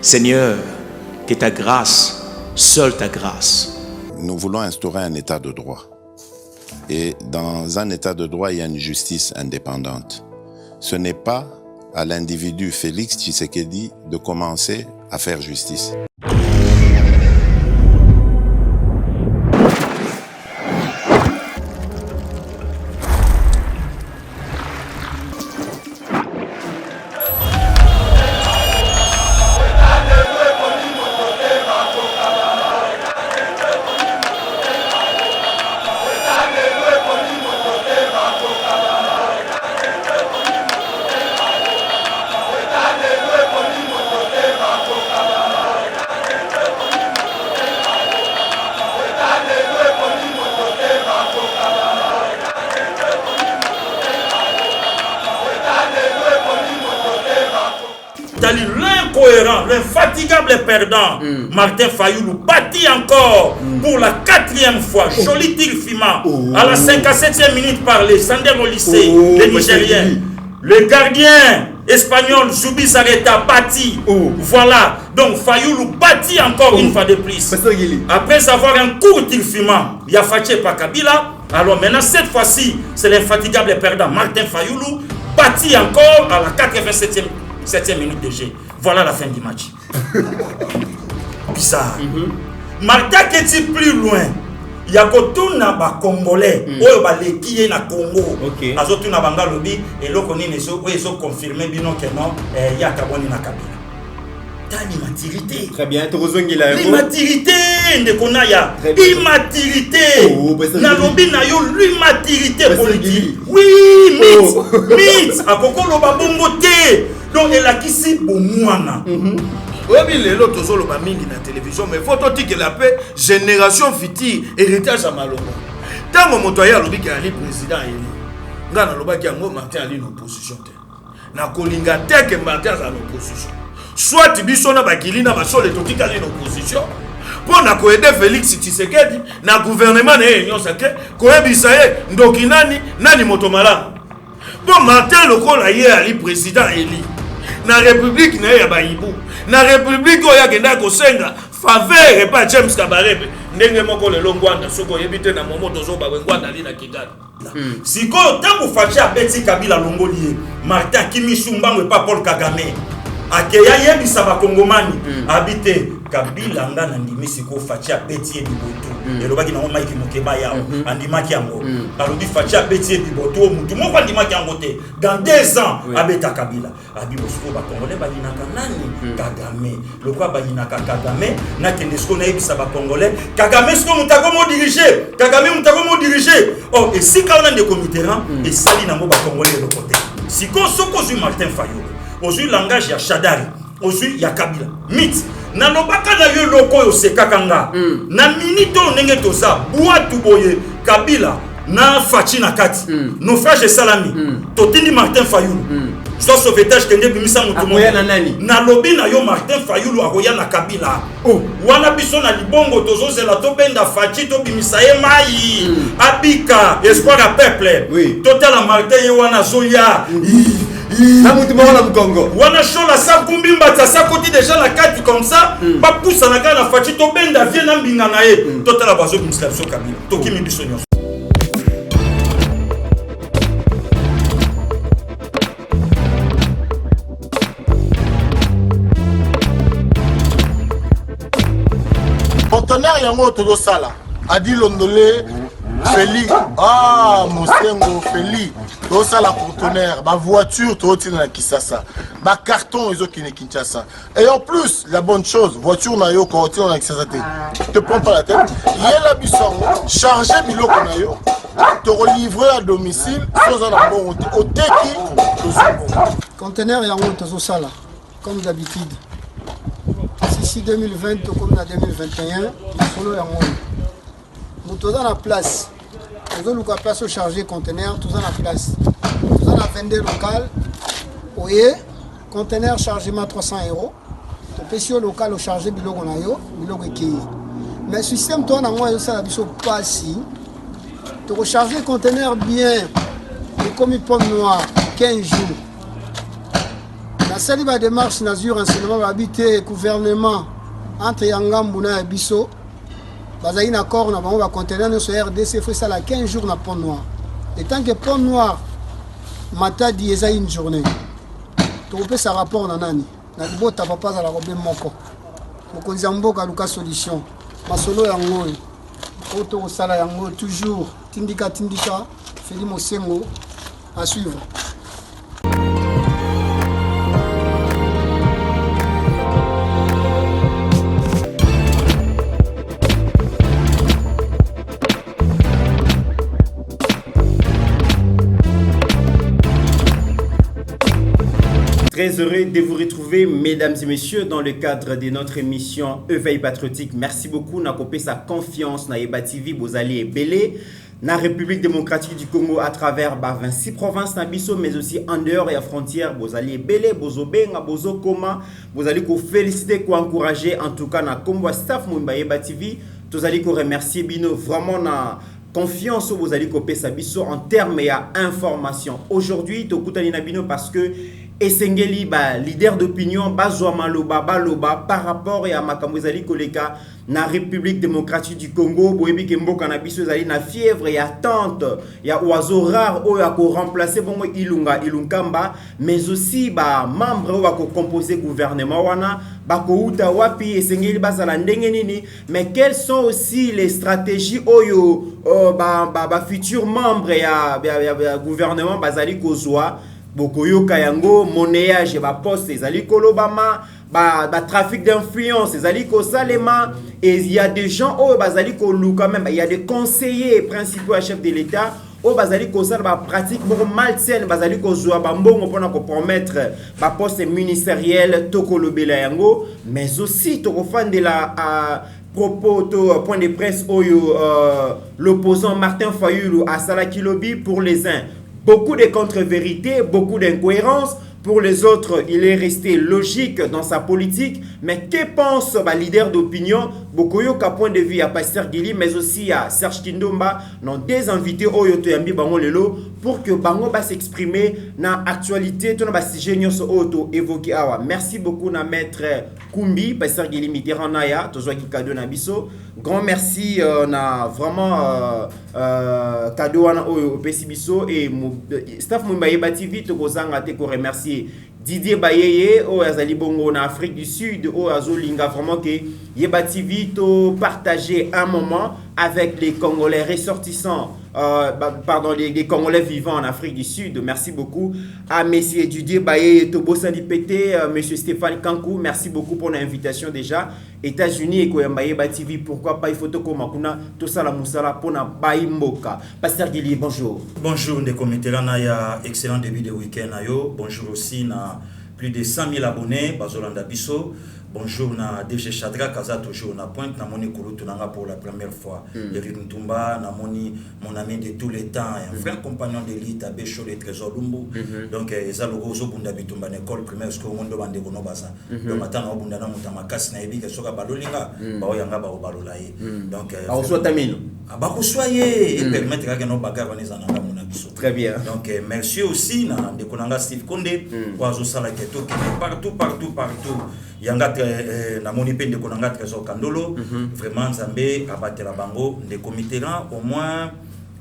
Seigneur, que ta grâce, seule ta grâce. Nous voulons instaurer un état de droit. Et dans un état de droit, il y a une justice indépendante. Ce n'est pas à l'individu Félix Tshisekedi de commencer à faire justice. L'incohérent, l'infatigable perdant, Martin Fayoulou bâtit encore pour la 4e fois. Joli tir Fima à la 57e minute par les Sander Olise, les Nigériens. Le gardien espagnol Zoubi Sareta bâtit. Voilà, donc Fayoulou bâtit encore une fois de plus. Après avoir un court tir Fima, il y a Faché Pakabila. Alors maintenant, cette fois-ci, c'est l'infatigable perdant Martin Fayoulou bâtit encore à la 87e minute de jeu. Voilà la fin du match. Bizarre. Martin qui est plus loin. Il y a Kotuna ba Congolais. Oyo ba leki na Congo. Azotuna banga lobi et lokoni neso oyo confirmer bino que non il y a Kaboni na Kabila. L'immaturité. Très bien, l'immaturité, Ndekonaya. Immaturité. Nalobi na yo l'immaturité politique. Oui, mythe. Akoko loba bongo te. Donc elle a quitté pour moi. Oui, mais l'autre chose le mingi na télévision, mais faut dire que la paix génération future héritage à Malonga. Tant que mon toya lobi qui ali président eli. Ngana loba qui ngo Martin ali en opposition. Na kolinga te que Martin à l'opposition. Soit biso na bakili na basole totika ali en opposition. Pour na koede Félix Tshisekedi na gouvernement na union sacré koebisa ye ndoki nani moto malamu. Pour Martin lokola ye ali président eli. Na république na ya bayibu. Na république oya kenda ko senga faveur pas James Kabarebe ndenge moko le longwanda soko yebite na momo tozo ba ngwanda li na Kigali. Siko tangu fachi abeti Kabila longoli Martin Kimisumba pas Paul Kagame. Akeya yebisa ba Kongomani habite Kabila ngana ndimi siko fachi abeti biboto. Elobaki na Mike Mokeba ya andimaki yango. Alobi fachi abeti biboto mutu moko andimaki yango te. Dans 2 ans abeta Kabila. Abibo siko ba Congolais ba yinaka nani Kagame. Lokwa ba yinaka Kagame na kende siko na yebisa ba Congolais. Kagame siko mutako mo diriger. Kagame mutako mo diriger. Oh et si ka on a de committerant et sali na mo ba Congolais de côté. Siko soko zu Martin Fayoulou. Ozu langage ya Shadari. Ozu ya Kabila. Mythe. Na lobaka na yo loko yo sekakanga. Na minito ndenge toza buatu boye Kabila na Fachi na kati. No frère Salami. Totindi Martin Fayoulou. So sauvetage kende bimisa mutu mo. Na lobi na yo Martin Fayoulou akoya na Kabila. Wana biso na libongo tozo zela to benda Fachi to bimisa ye mai. Abika espoir à peuple. Total Martin ye wana zoya. Wana shola sa kumbimba sa koti déjà la carte comme ça pas pousse na kana Fachi to benda vient na mbinga na ye total bazo bimisa so Kabila to kimi biso nyonso. Partenaire yango todo sala adi londolé Feli Mosengo Feli to sala partenaire ba voiture to tina na Kisasa ba carton ezo kine Kinshasa et en plus la bonne chose voiture na yo ko tina na Kisasa te prends pas la tête yela bisongo charger biloko na yo te livrer à domicile sans en bon oteki conteneur yango to sala comme d'habitude. Ici 2020 comme en 2021, solo yango. Nous tous dans la place. Nous avons la place au charger conteneur, tous dans la place. Nous avons la vendre local. Oye, conteneur chargement 300 €. Le PC local au charger biloko na yo, biloko ki. Mais système toi na moi ça la biso pas si. Tu recharger conteneur bien. Et comme une pomme noire 15 jours. asali ba démarche nazur renseignement habité gouvernement entre Yangambu na Bisso bazali na accord na bango ba conteneur no RDC fait ça la 15 jours na Pont Noir et tant que Pont Noir matadi eza une journée to peut ça rapport na nani na libota papa za la robe moko mokonzi mboka luka solution masolo yango auto sala yango toujours tindika Feli Mosengo à suivre. Très heureux de vous retrouver, mesdames et messieurs, dans le cadre de notre émission Éveil Patriotique. Merci beaucoup, n'a copé sa confiance, n'a Eba TV, Bozali et Belé, na République démocratique du Congo à travers 26 provinces, Nabiso, mais aussi en dehors et à frontières, Bozali et Belé, Bozobenga, Bozokoma, Bozali ko féliciter, ko encourager, en tout cas, na Combo staff Mumba Eba TV, Tozali ko remercier Bino, vraiment na confiance au Bozali ko pesa biso en termes et à information. Aujourd'hui, Tokutani Nabino parce que Esengeli ba leader d'opinion bazwa maloba baloba par rapport à makambo ezali koleka na République démocratique du Congo boyebi ke mboka na biso ezali na fièvre et attente ya oiseau rare oyo ako remplacer bongo ilunkamba mais aussi ba membre oyo ako composer gouvernement wana bako uta wapi esengeli bazala ndenge nini mais quelles sont aussi les stratégies oyo ba futur membre ya gouvernement bazali kozwa Bokoyoka yango monnayage ba poste ezali kolobama ba trafic d'influence ezali ko salema et il y a des gens oh bazali ko lou quand même il y a des conseillers principaux à chef de l'État oh bazali ko sala ba pratique beaucoup malsaine bazali ko zoa ba mbongo pona ko promettre ba poste ministériel tokolobela yango mais aussi to fan de la propos point de presse oyo l'opposant Martin Fayulu à Salakilobi pour les uns. Beaucoup de contre-vérités, beaucoup d'incohérences. Pour les autres, il est resté logique dans sa politique. Mais que pense le leader d'opinion Bokoyo ka point de vue à Pasteur Guili, mais aussi à Serge Kindomba, non des invités Oyoto Yambi Bango Lelo, pour que Bango va s'exprimer dans l'actualité, tout le sujet auto évoqué. Merci beaucoup na maître Kumbi, Pasteur Guili Mitterrand Naya, Tozoa Kikado Nabiso. Grand merci na vraiment cadeau au Pesibiso et staff Mumbaye Bativi Tokozanga te ko remercier Didier Bayeye au Azali Bongo en Afrique du Sud au Azolinga vraiment que Yeba TV to partager un moment avec les Congolais ressortissants les Congolais vivant en Afrique du Sud. Merci beaucoup à Monsieur Didier Bayeye Tobo Sandipete, Monsieur Stéphane Kankou, merci beaucoup pour l'invitation déjà. États-Unis et Koyambaye TV, pourquoi pas il faut que Makuna tout ça la musala pour na Baimboka. Pasteur Guili, bonjour. Bonjour, Ndeko Mitterrand, ya excellent début de week-end ayo. Bonjour aussi na plus de 100 000 abonnés, Bazolanda Bisso. Bonjour na DG Chadra Kaza toujours na pointe na moni Kouloutou nanga pour la première fois. Eric Ntumba na moni mon ami de tous les temps, un frère compagnon d'élite à Bécho les Trésor Lumbu. Donc ezalo ozo bunda bitumba na école primaire parce que monde bande kono basa. Le matin na bunda na mutama kasi na ebi ke soka balolinga ba oyanga ba obalolaye. Donc Aoso tamino. Ba ko soyez et permettre que no bagarre les ananga mona biso. Très bien. Donc merci aussi na de konanga Steve Konde ozo sala keto partout. Yanga na moni pe ndeko nanga Trésor Kandolo vraiment Nzambe abatela bango ndeko Mitterrand au moins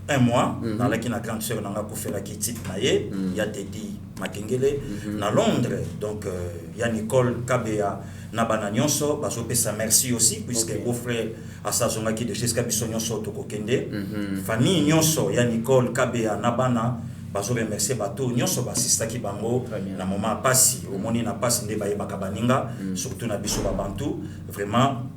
un mois dans la kina grande sœur nanga ko faire la kitite na ye ya Teddy Makengele na Londres donc ya Nicole Kabea na bana nyonso bazo pesa merci aussi puisque au frère asazonga ki de jusqu'à biso nyonso to kokende famille nyonso ya Nicole Kabea na bana bazo remercier bato nyonso basistaki bango na moment pasi omoni na pasi nde bayebaka baninga surtout na biso ba bantu vraiment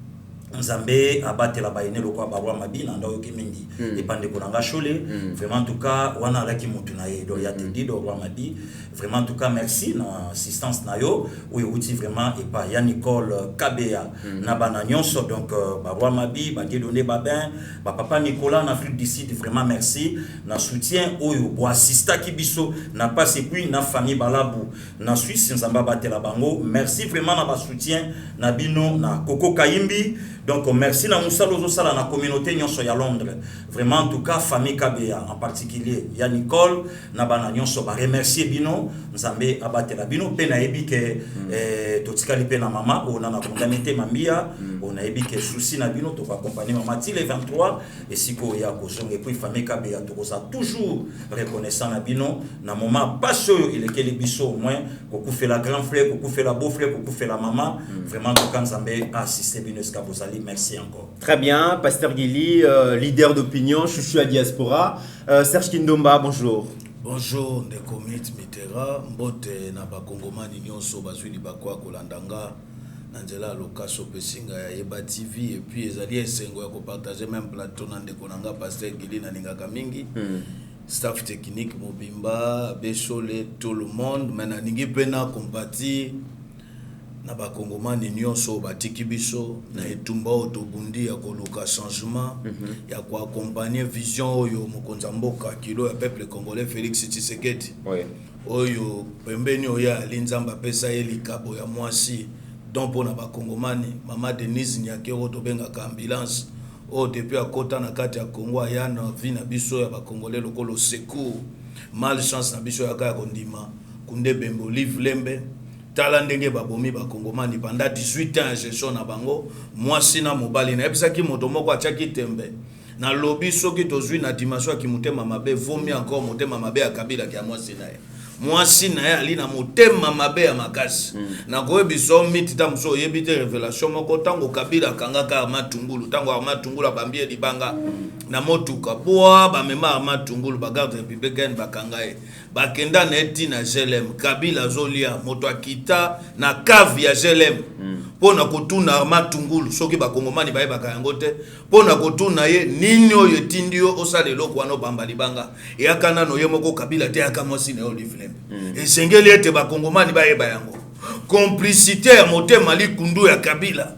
Nzambe abatela bayene lokwa barwa mabina ndayo kimingi epande konanga chole vraiment en tout cas wana laki mutu na ye do ya te di do rwa mabi vraiment en tout cas merci na assistance na yo oui outi vraiment et pas ya Nicole Kabea na bana nyonso donc barwa mabi ba donné babin ba papa Nicolas en Afrique du Sud vraiment merci na soutien oyo bo assista ki biso na passe puis na famille balabu na Suisse Nzamba batela bango merci vraiment na ba soutien na bino na Koko Kayimbi Donc merci na musalo zo sala na communauté nyonso ya Londres. Vraiment en tout cas famille Kabea en particulier ya Nicole na bana nyonso ba remercier bino nzambe abatela bino pe na yebi ke totikali pe na mama on na condamné mambia on a yebi ke souci na bino to ba accompagner mama ti le 23 et siko ya ko zonge puis famille Kabea to ça toujours reconnaissant na bino na moment pas sûr il est que les biso au moins ko fait la grand frère ko fait la beau frère ko fait la maman vraiment quand nzambe assister bino ska bozali. Merci encore. Très bien, Pasteur Guili, leader d'opinion, chouchou à diaspora. Serge Kindomba, bonjour. Bonjour, Ndeko Mitterrand, mbote na bakongomani nyonso bazwili bakwa kolandanga nanzela lokaso pesinga ya Yeba TV et puis ezali esengo ya ko partager même plateau na Ndeko nanga Pasteur Guili na ningaka mingi. Staff technique Mobimba, Besole, tout le monde, maintenant ningi pena compati na bakongomani nyonso batiki biso na etumba otobundi ya koluka changement ya ko accompagner vision oyo mokonza mboka kilo ya peuple congolais Félix Tshisekedi oyo pembeni oya linzamba pesa elikabo ya mwasi donc pona bakongomani mama Denise Nyakero to benga ka ambulance o depuis akota na kati ya Kongo ya na vie na biso ya bakongolais lokolo secours malchance na biso ya ka kondima kunde bembo live lembe tala ndenge babomi bakongomani pendant 18 ans gestion na bango mwasi na mobali na ebisaki moto moko achaki tembe na lobi soki tozwi na dimension ki motema mabe vomi encore motema mabe ya Kabila ki mwasi na ye ali na motema mabe ya makasi na koyebiso miti ta muso yebite révélation moko tango Kabila kangaka Matungulu tango Matungulu bambie libanga na motuka boa ba mema Matungulu ba garde républicaine bakangaye bakenda na eti na GLM Kabila zolia moto akita na cave ya GLM pona kotuna Matungulu soki bakongomani baye bakayango te pona kotuna ye nini oyo tindio osale loko wano bamba libanga yakana no yemoko Kabila te akamwasi na olivle esengeli ete bakongomani baye bayango complicité ya motema likundu ya Kabila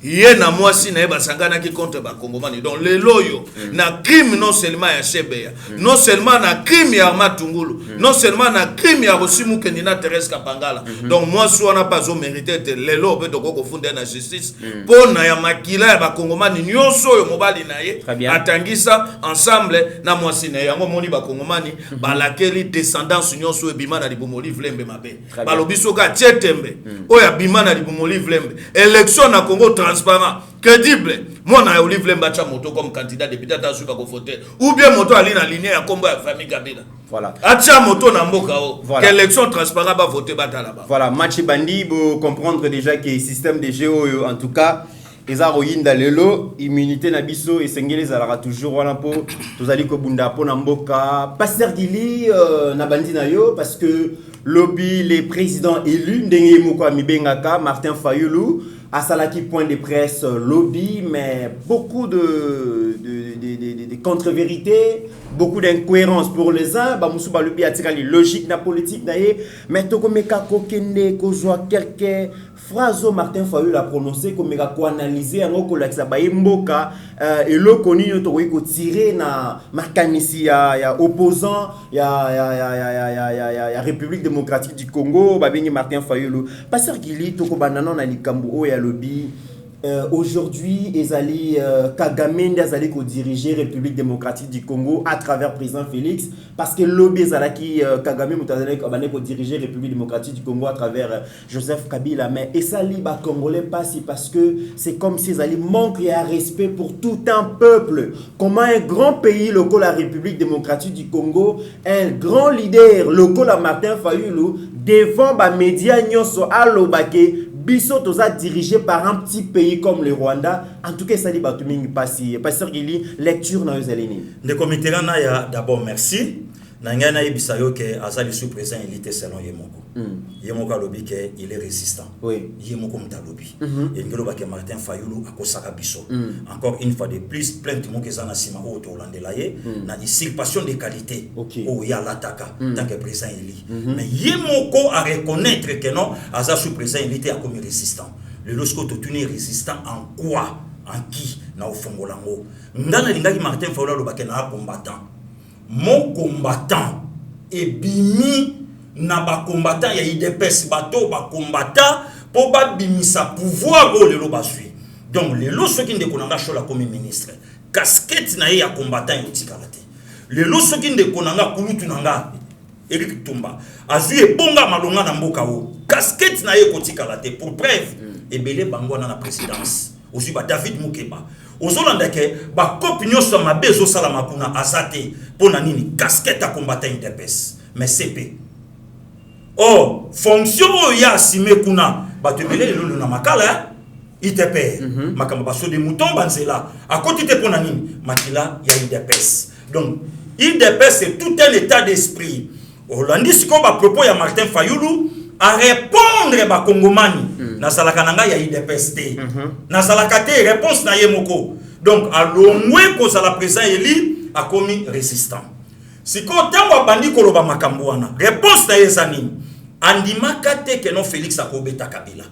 ye na mwasi na ye basangana ki contre bakongomani donc le loyo na crime non seulement ya Shebeya non seulement na crime ya Matungulu non seulement na crime ya Rosimu Kendina Thérèse Kapangala donc mwasi wana pas au mérité te lelo pe to ko funda na justice pona ya makila ya bakongomani nyonso yo mobali na ye atangisa ensemble na mwasi na yango moni bakongomani balakeli descendance nyonso ebima na libomoli vlembe mabe balobiso ka tietembe oya bima na libomoli vlembe élection na Congo transparent, crédible. Moi, na Olive Lembacha moto comme candidat député à Suka Kofote. Ou bien moto ali na ligne ya combat famille Kabila. Voilà. Acha moto na mboka o. Voilà. Élection transparent ba voter bata là-bas. Voilà, match bandi pour comprendre déjà que système de géo en tout cas ezaro yinda lelo immunité na biso et sengeli zalaka toujours wana po tozali ko bunda po na mboka Pasteur Guili na bandi na yo parce que lobby les présidents élus ndenge moko amibengaka Martin Fayulu à Salaki point de presse lobby, mais beaucoup de contre-vérités, beaucoup d'incohérences pour les uns. Bamusuba lobby a tiré les logiques na politique naie, mais toko meka kokende kozwa quelques phrases Martin Fayulu a prononcé comme meka ko analyser en ko la ba mboka et le koni to ko tirer na makanisi ya opposant ya République démocratique du Congo ba bengi Martin Fayulu. Pasteur Guili toko banana na likambo ya lobby. Aujourd'hui, Kagame Ndazali ko diriger République démocratique du Congo à travers président Félix parce que lobby Zalaki Kagame Mutazali ko diriger République démocratique du Congo à travers Joseph Kabila mais et ça li ba congolais pas si parce que c'est comme si Zali manque de respect pour tout un peuple. Comment un grand pays local la République démocratique du Congo, un grand leader local la Martin Fayulu devant ba médias nyonso alobake Biso toza dirigé par un petit pays comme le Rwanda. En tout cas, ça dit Batumingi Passi. Pasteur Guili, lecture dans les Zélini. Le comité na d'abord merci. Nangana ibisayo ke azali sous présent il était selon Yemoko. Yemoko lobi ke il est résistant. Oui. Yemoko mtalobi. Et ngelo ba ke Martin Fayulu akosaka biso. Encore une fois de plus plein de monde que zana sima o to landelaye na usurpation de qualité. O ya l'attaque tant que président il. Mais Yemoko a reconnaître que non aza sous présent il était comme résistant. Le lorsque tu es résistant en quoi? En qui? Na o fongolango. Ndana lingaki Martin Fayulu loba ke na combattant. Mon combattant et bimi na ba combattant ya idepes bato ba combattant pour ba bimi sa pouvoir o lelo ba sui Donc les lots ceux qui ne connaissent pas comme ministre casquette na ya combattant yotikalate les lots ceux qui ne connaissent kulutu nanga Eric Tumba azu e bonga malonga na mboka o casquette na ye kotikalate pour preuve et belé bango na présidence aussi ba David Mukeba ozolanda ke ba copinion so mabe zo sala makuna azate pona nini casquette a combattant UDPS mais CP oh fonction ya asime kuna ba te belé le na makala ITP makamba baso de mouton banzela à côté te pona nini makila ya UDPS donc UDPS c'est tout un état d'esprit Hollandi siko ba propos ya Martin Fayulu à répondre ba Kongomani na salaka nanga ya UDPS te na salaka te réponse na yemoko donc à longwe ko sala président Eli a commis résistant siko tango bandi koloba makambo wana réponse na yezani andimaka te que non Félix akobeta Kabila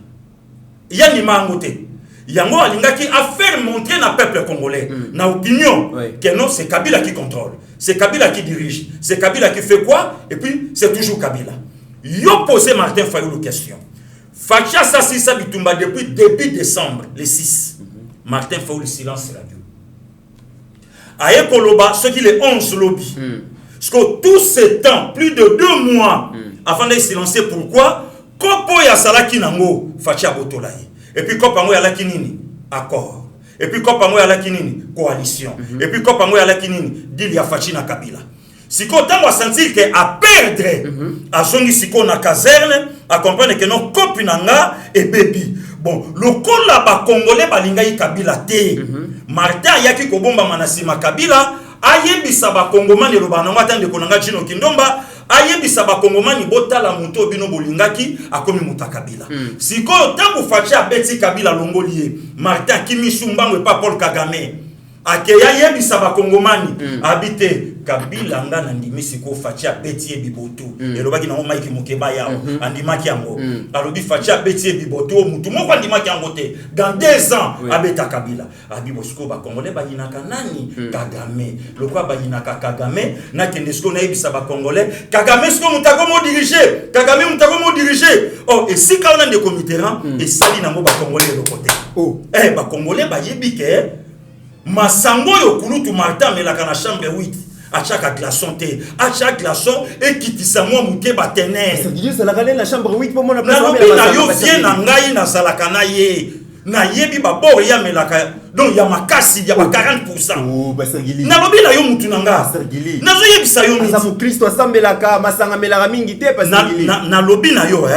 yani mangote yango alingaki a faire montrer na peuple congolais na opinion que non c'est Kabila qui contrôle c'est Kabila qui dirige c'est Kabila qui fait quoi et puis c'est toujours Kabila yo posé Martin Fayulu question Facha Sassissa Bitumba depuis début décembre le 6 Martin Fayulu silence radio aye koloba ce qui les 11 lobby parce que tout ce temps plus de 2 mois avant d'être silencé pourquoi Kopo ya salaki nango Facha Botolaye et puis kopango ya laki nini accord et puis kopango ya laki nini coalition et puis kopango ya laki nini deal ya Fachi na Kabila siko tango a sentir que à perdre a zongi siko na caserne a comprendre que non kopi nanga et baby bon le kola ba congolais balinga yi Kabila te Martin yaki kobomba manasima Kabila ayebisa ba kongomani lobana ngata ndeko nanga Jino Kindomba ayebisa ba kongomani botala muto bino bolingaki akomi mutakabila siko tangu Fachi abeti Kabila longolier Martin Kimisumbango pa Paul Kagame akeya yebisa ba kongomani habite Kabila ngana ndimi siko Fachi abeti bibotu elobaki na Mike Mukeba yao andimaki yango alobi Fachi abeti bibotu mutu moko andimaki yango te dans 2 ans abeta Kabila abibo siko ba kongolais ba yinaka nani Kagame lokwa ba yinaka Kagame na kende siko na yebisa ba congolais Kagame siko mutako mo diriger Kagame mutako mo diriger oh et si ka on a des comitérants et sali na mo ba congolais de côté oh ba congolais ba yebike masango yo kulutu Martin melaka na chambre 8 à chaque glaçon té à chaque glaçon et kitisa moi muke batener c'est dire c'est la chambre 8 pour mon na yo vient na ngai na salaka na ye na yebi ba bor ya melaka donc ya makasi ya ba 40%. Oh basangili na lobi na yo mutu nanga basangili na zo yebisa yo misa mu Kristo asambelaka masanga melaka mingi te basangili na lobi na yo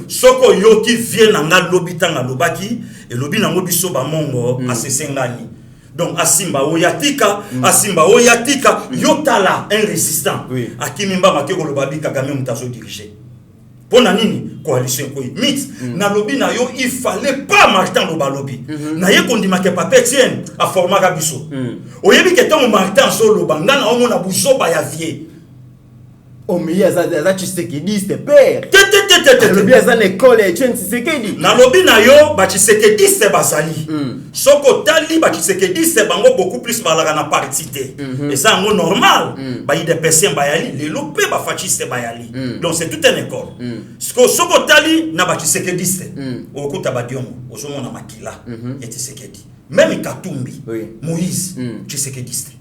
soko yo ki vient nanga lobi tanga lobaki et lobi nango biso ba mongo asesengani donc asimba oyatika asimba oyatika yotala un résistant akimimba makeko lobabi Kagame mutazo diriger pona nini coalition ko mit na lobi na yo il fallait pas Martin lobalobi na ye kondima ke papa Etienne a formaka biso oyebi ke tango Martin so lobanga na omona buzoba ya vie o meya za Tshisekedi c'était père le bien za l'école Etienne Tshisekedi na lobi na yo ba Tshisekedi c'est basali soko tali ba Tshisekedi c'est bango beaucoup plus balaka na partité et ça ngo normal ba ide person bayali le lopé ba fasciste bayali donc c'est tout un école soko tali na ba Tshisekedi c'est okuta ba diongo osomo na makila et Tshisekedi même Katumbi Moïse Tshisekedi c'est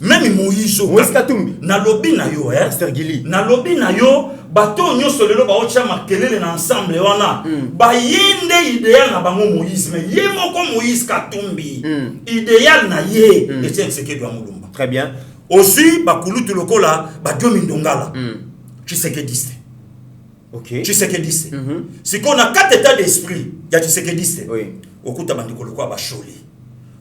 même Moïse Katumbi na lobi na yo Sergili na lobi na yo bato nyoso lelo ba ocha makelele na ensemble wana ba yende idéal na bango Moïse mais ye moko Moïse Katumbi idéal na ye et c'est ce qui doit mulumba très bien aussi ba kulutu lokola ba Diomi Ndongala Tshisekedi OK Tshisekedi c'est qu'on a 4 états d'esprit ya Tshisekedi okuta bandiko lokwa ba Sholi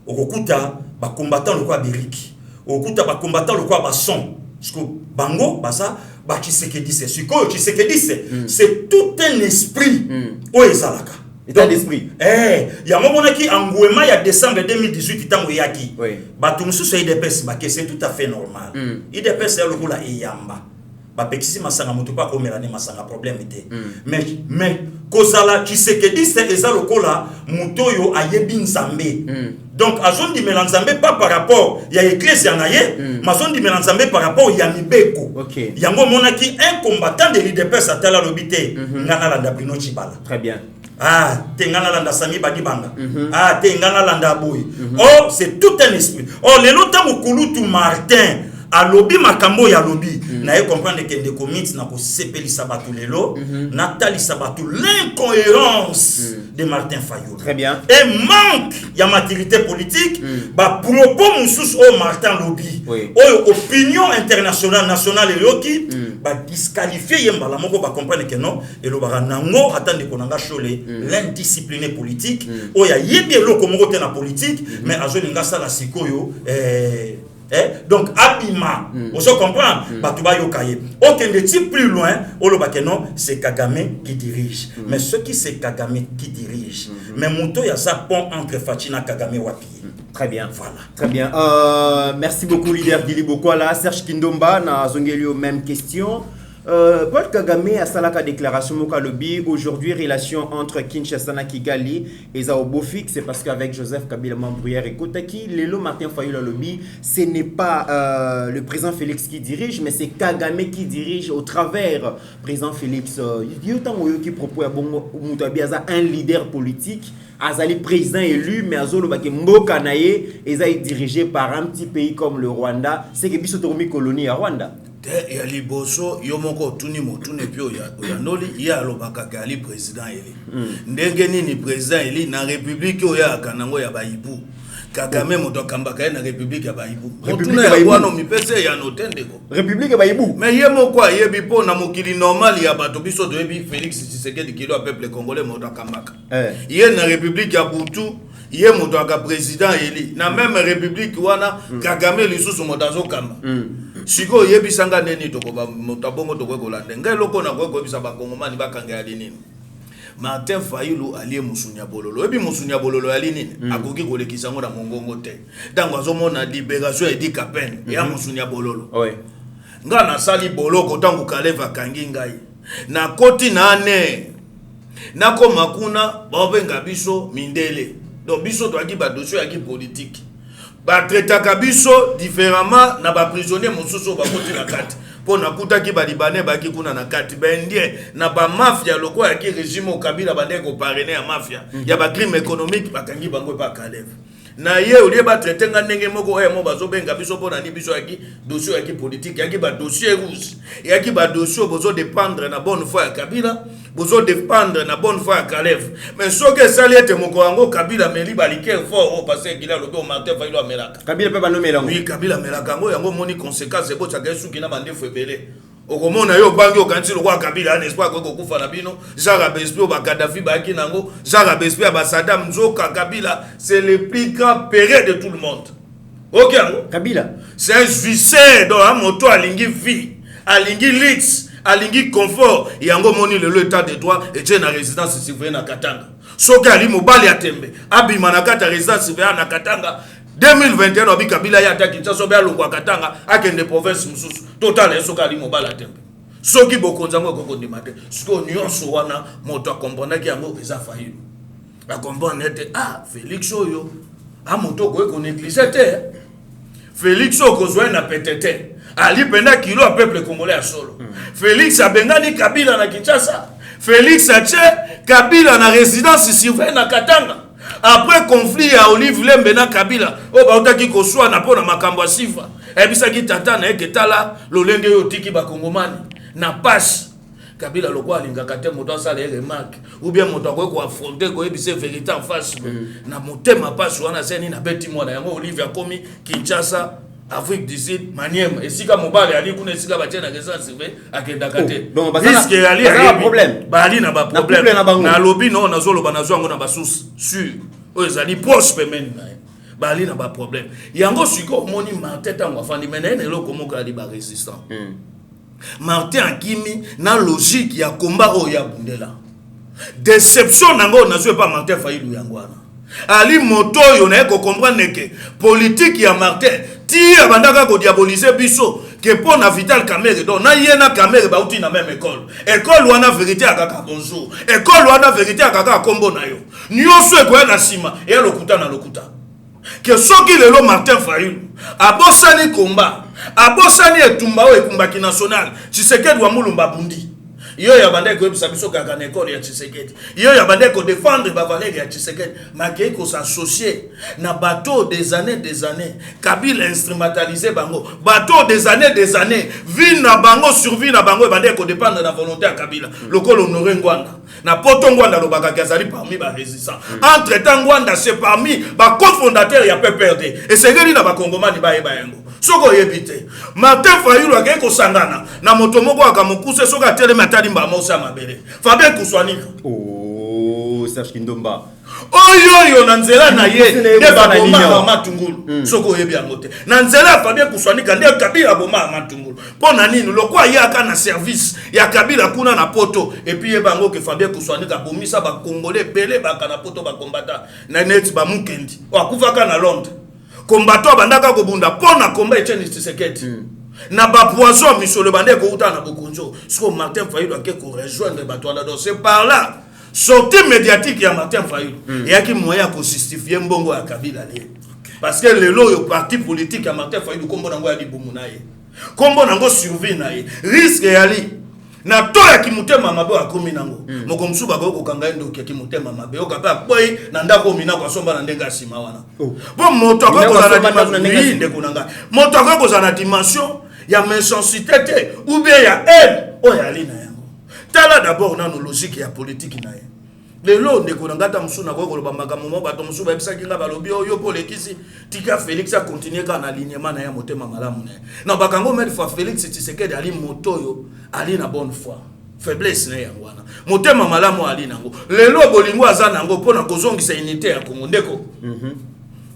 okuta ba combattant lokwa Biriki okuta ba combattant le quoi ba son parce que bango basa ba Tshisekedi siko Tshisekedi c'est tout un esprit o ezalaka état d'esprit ya mona ki angouema ya décembre 2018 tango yaki ba tumusu so IDPS ba que c'est tout à fait normal IDPS ya lokola eyamba ba pekisi masanga mutu pa komela ne masanga problème té mais kozala Tshisekedi c'est eza lokola mutoyo ayebi nzambe donc azon di melanzambe pas par rapport ya ecclesia na ye mazon di melanzambe par rapport ya mibeko yango monaki un combattant de l'IDPS atala lobité ngana la Bruno Chibala très bien Ah, tengana landa sami badibanga. Ah, tengana landa boy. Oh, c'est tout un esprit. Oh, les lotas mukulutu Martin. A lobby makambo ya lobby. Na ye comprendre que des commits na ko sepeli sabatu lelo. Nathalie Sabatou, l'incohérence de Martin Fayulu. Très bien. Et manque ya maturité politique. Ba propos moussous au Martin lobby. Oh, opinion internationale, nationale et yoki. Ba disqualifier yembala moko ba comprendre que non. Et lo ba nango attendre konanga cholé. L'indiscipliné politique. Oh ya yebi eloko moko te na politique. Mais azolinga sala sikoyo. Donc abima, on se comprend, Batouba Yokaye. Aucun de type plus loin, non, c'est Kagame qui dirige. Mais ce qui c'est Kagame qui dirige. Mais Mouto ya sa pont entre Fatina Kagame Wapi. Très bien. Voilà. Très bien. Merci beaucoup, leader Gili Bokoala. Serge Kindomba, na zongelio même question. Paul Kagame a salaka déclaration moka lobby aujourd'hui relation entre Kinshasa na Kigali et Zaobofi, c'est parce qu'avec Joseph Kabila Mambrouillère et Kotaki Lelo Martin Fayulu lobby, ce n'est pas le président Félix qui dirige, mais c'est Kagame qui dirige au travers président Félix. Yotan qui propose un leader politique, azali président élu, mais azolo baki mboka naye est dirigé par un petit pays comme le Rwanda, c'est que biso tokomi colonie à Rwanda. Ya liboso yo moko tuni motune pio ya noli ya lobaka kali président eli ndenge nini président eli na république oya kanango ya baibu Kagame moto kambaka na république ya baibu motuna ya bwana mipese ya notendeko république ya baibu mais ye moko yebi po na mokili normal ya bato biso de yebi Félix Tshisekedi kilo peuple congolais moto kambaka ye na république ya Butu ye moto aka président eli na même république wana Kagame lisusu moto azokamba siko yebisanga neni tokoba motabongo tokokolande ngai loko na koyebisa bakongomani bakanga ya nini Martin Fayulu alie musunya bololo ebi musunya bololo ya nini akoki kolekisa ngo na mongongo te tango azomona libération edi kapen ya musunya bololo nga na sali boloko tango kaleva kangi ngai na koti na ane nako makuna babenga biso mindele donc biso toaki ba dossier ya ki politique ba traitaka biso différemment na ba prisonnier mosusu ba koti na kati po na kutaki ba libanais ba ki kuna na kati ba indien na ba mafia loko ya ki régime au Kabila ba ndeko parrainer ya mafia ya ba crime économique ba kangi bango pa Kalef na ye olie ba traiter nga ndenge moko oya mo bazo benga biso po na ni biso ya ki dossier ya ki politique ya ki ba dossier rouge ya ki ba dossier bozo dépendre na bonne foi ya Kabila bozo dépendre na bonne foi ya Kalef mais soke sali ete moko yango Kabila meli balike fort au passé kila lobe o Martin Fayulu amelaka Kabila pe bano melango oui Kabila melaka ngo yango moni conséquence ebo tsaka suki na bandefu ebele okomona yo bangi okanti lokwa Kabila na espoir ko kufa na bino Jacques Bespi ba Gaddafi ba ki nango Jacques Bespi ba Saddam Nzoka Kabila c'est le plus grand péril de tout le monde. OK Kabila c'est un juiceur dans un moto alingi vie alingi lix alingi confort yango moni le état de droit et tient na résidence civile na Katanga soki ali mobali atembe abima na kata résidence civile na Katanga 2021 obi Kabila ya ataki tsaso bya longwa Katanga akende province mususu total soki ali mobali atembe soki bokonza ngo kokondima te siko nyonso wana moto akomponaki yango eza Fayulu akompone te Félix oyo moto ko négliger te Félix okozwa na petete ali penda kilo a peuple congolais solo Félix abengani Kabila na Kinshasa Félix ache Kabila na résidence civile na Katanga après conflit ya Olive Lembe na Kabila o bautaki koswa na pona makambo sifa ebisaki tata na eketala lolenge yo tiki bakongomani na passe Kabila lokwa alingaka te moto asala remarque ou bien moto akoki ko affronter ko ebise vérité en face na motema passe wana seni na beti mwana yango Olive akomi Kinshasa Afrique du Sud Maniema esika mobali ali kuna esika batie na résidence civile akendaka te risque ali a problème bali na ba problème na lobby non na zolo banazo ngo na basus sur o ezali proche pemene bali na ba problème yango siko moni Martin tango afandi menene loko moko ali ba résistant Martin akimi na logique ya combat o ya bundela déception nango na zo pas Martin Fayulu yango wana ali moto yo na ko comprendre que politique ya Martin ti abandaka ko diaboliser biso que pour na Vital Kamerhe donc na yena Kamerhe ba uti na même école wana vérité akaka bonjour école wana vérité akaka kombo na yo nyonso ekoya na sima et lokuta na lokuta que soki lelo Martin Fayulu abosani combat abosani etumba o ekumbaki national Tshisekedi wa mulumba bundi Yo ya bande ko bisa biso kaka na école ya Tshisekedi. Yo ya bande ko défendre ba valeur ya Tshisekedi. Makei ko s'associer na bateau des années. Kabila instrumentalisé bango. Bateau des années. Vie na bango survie na bango bande ko dépendre de la volonté ya Kabila. Lokolo honoré Ngwanda. Na poto Ngwanda lobaka kazali parmi ba résistants. Entre temps Ngwanda c'est parmi ba cofondateur ya PPRD. Et c'est geli na ba Kongomani ba yeba yango. Soko yebite Martin Fayulu akei ko sangana na moto moko akamukuse soka tele matali mba mosa mabele Fabien Kuswanika Serge Kindomba oyo na nzela na ye nde baboma matungulu soko yebi yangote na nzela Fabien Kuswanika nde Kabila boma matungulu pona nini lokwa yaka na service ya Kabila kuna na poto et puis yebango ke Fabien Kuswanika bomisa ba Congolais belé baka na poto ba kombata na net ba mukendi wakufaka na Londres combattant bandaka kobunda pona combat Etienne Tshisekedi na ba poison Michel Bandé ko uta na Bokonjo siko Martin Fayulu ake ko rejoindre batwala donc c'est par là sortie médiatique ya Martin Fayulu et aki moyen ko justifier mbongo ya Kabila le parce que le lo yo parti politique ya Martin Fayulu kombo nango ya libumu na ye kombo nango survie na ye risque ya li na to ya kimutema mabe akomi nango moko musuba ko kanga ndo ya kimutema mabe okapa boy na ndako mina kwa somba na ndenga sima wana bo moto ko za na dimension de kunanga moto ko za na dimension ya méchanceté te ou bien ya haine o ya lina yango tala d'abord na logique ya politique na ye lelo ndeko na ngata musuna ko koloba makambo mo bato musuba ebisaki nga balobi oyo polekisi tika Félix a continuer ka na alignement na ya motema malamu na bakango meli fa Félix Tshisekedi ali motoyo ali na bonne foi faiblesse na yango wana motema malamu ali nango lelo bolingo aza nango pona kozongisa unité ya Kongo ndeko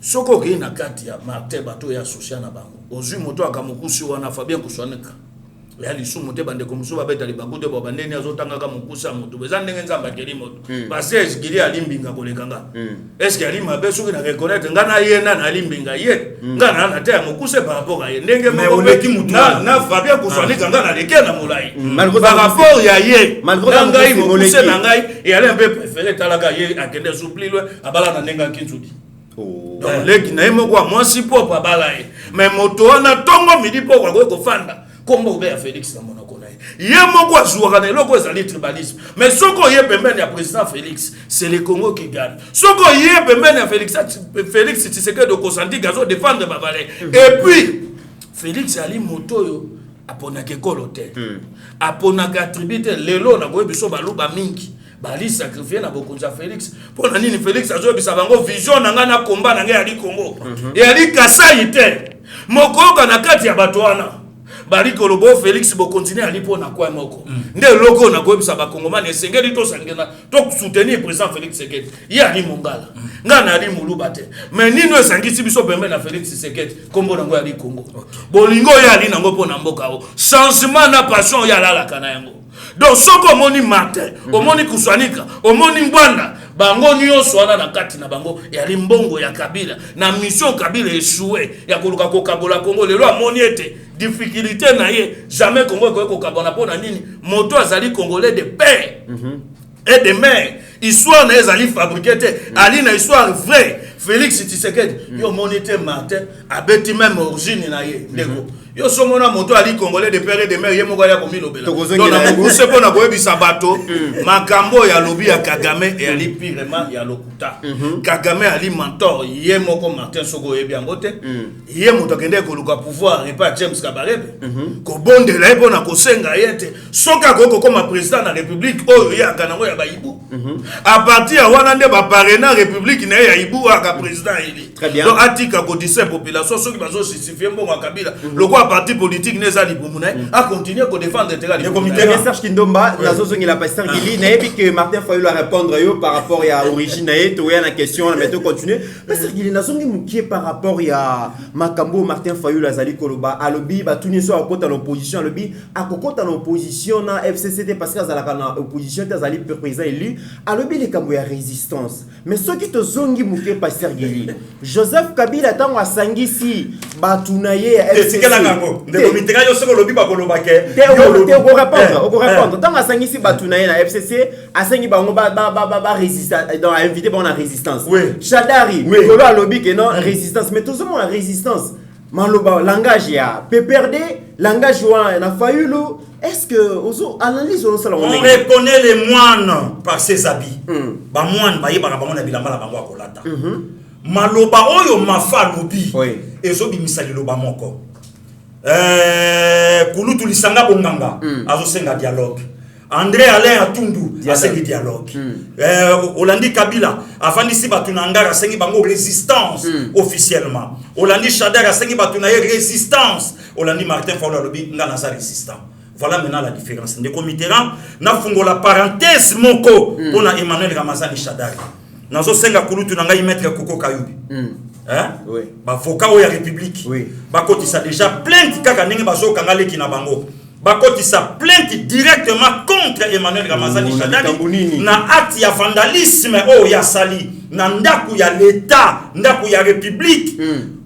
soko ke na kati ya Martin bato ya social na bango ozui moto akamukusi wana Fabien Kuswanika ya lisu mote bande komsuba beta libakude bo bandeni azotanga ka mukusa moto beza ndenge nzamba keli moto parce que gili alimbinga kolekanga est-ce que ali mabe soki na reconnaître ngana yena na alimbinga ye ngana na te mukuse par rapport à ye ndenge mo beki mutu na Fabien Kuswanika ngana leke na molai par rapport ya ye ngai mukuse na ngai et ali un peu préféré talaka ye akende soupli le abala na ndenga kinzudi donc leki na yemo kwa mwasi popo abala ye mais moto wana tongo midi popo ko fanda kombo be ya Félix na monoko na ye moko azouaka na eloko ezali tribalisme mais soko ye pembeni ya président Félix c'est le Congo qui gagne soko ye pembeni ya Félix Tshisekedi de Kosanti gazo défendre ba valeur et puis Félix ali motoyo aponaka ekolo te aponaka attribute lelo na koyebiso baluba mingi bali sacrifier na bokonza Félix pona nini Félix azobisa bango vision na ngana combat na ngai ali Congo et ali Kasai te mokoka na kati ya bato wana bali kolobo Félix bo continuer ali pona kwa moko nde loko na koyebisa ba Kongomani esengeli to sangena to soutenir président Félix Tshisekedi ye ali mongala ngana ali muluba te mais nino esangisi biso pembe na Félix Tshisekedi kombo nango ali Congo bolingo ye ali nango pona mboka o changement na passion ya lala kana yango donc soko moni Martin omoni Kuswanika omoni Ngwanda bango nyonso wana na kati na bango ya limbongo ya Kabila na mission Kabila échoué ya koluka kokabola Congo lelo amoni ete difficulté na ye jamais Congo ko kabona pona nini moto azali congolais de père et de mère histoire na ezali fabriqué te ali na histoire vrai Félix Tshisekedi yo monité Martin abeti même origine na ye ndeko yo somona moto ali congolais de père et de mère ye moko ya komilobela donc na mokuse pona koyebisa bato makambo ya lobi ya Kagame et ali pirement ya lokuta Kagame ali mentor ye moko Martin soko yebi yango te ye moto akende koluka pouvoir repa James Kabarebe ko bondela pona kosenga yete soka koko koma président na république oyo ya kanango ya baibu à partir ya wana nde ba parrainer république na ya ibu aka président ili donc atika ko dise population soki bazo justifier mbongo Kabila lokwa parti politique neza libumuna a continuer ko défendre intérêt le comité de Serge Kindomba la zozongi la pasteur Gili na ebi que Martin Fayulu a répondre yo par rapport à origine na to ya na question mais to continuer pasteur Gili na zongi mukie par rapport ya makambo Martin Fayulu azali koloba alobi batuni so akota l'opposition alobi akokota l'opposition na FCCT parce que azala kana opposition azali président élu alobi les kambo ya résistance mais ce qui to zongi mukie pasteur Gili Joseph Kabila tango asangisi batunaye FCCT ndeko miteka yo soko lobi bakoloba ke yo répondre tant asangisi batunaye na FCC asengi bango ba résistance dans invité bon la résistance Chadari Mikolo alobi que non résistance mais tout le monde la résistance maloba langage ya PPRD langage na Fayulu, est-ce que on analyse on reconnaît les moines par ses habits. Ba moine ba yeba ba mona bilamba la bango akolata. Maloba oyo mafa lobi. Ezo bimisa liloba moko. Kulutu lisanga bonganga azo senga dialogue. André Alain Atundu asengi dialogue. Olandi Kabila afandisi batu na ngara asengi bango résistance officiellement. Olandi Shader asengi batu na résistance. Olandi Martin Fayulu lobi ngana sa résistant. Voilà maintenant la différence. Ndeko Mitterrand na fungo la parenthèse moko pona Emmanuel Ramazani Shadari. Nazo senga kulutu na ngai maître Koko Kayubi. Hein? Oui. Ba voka o ya République. Oui. Ba kotisa déjà plainte kaka ndenge bazo kangale kina bango. Bakotisa plainte directement contre Emmanuel Ramazani Shadari na acte ya vandalisme o ya sali na ndaku ya l'État, ndaku ya République.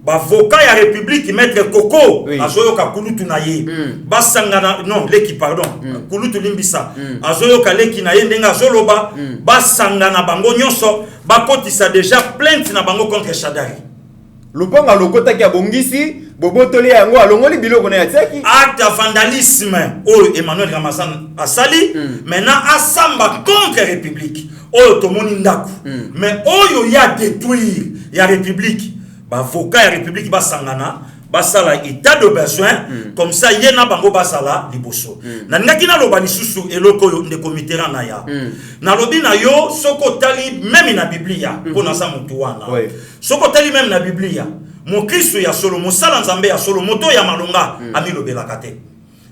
Bavoka ya République maître Koko azoyoka kulutu na ye basangana non leki pardon kulutu limbisa azoyoka leki na ye ndenga azoloba basangana bango nyonso bakotisa déjà plainte na bango contre Shadari. Lupanga lokota ki abongisi bobotoli yango alongoli biloko na yateki acte vandalisme o Emmanuel Ramazan asali maintenant asamba contre République o tomoni ndaku mais oyo ya détruire ya République avocat ya République basangana basala état de besoin comme ça yena bango basala liboso na ngaki na loba lisusu eloko yo ndeko Mitterrand na ya na lobi na yo soko tali même na Biblia pona sa mutu wana soko tali même na Biblia mon Kristo ya solo mosala nzambe ya solo moto ya malonga ami lobela kate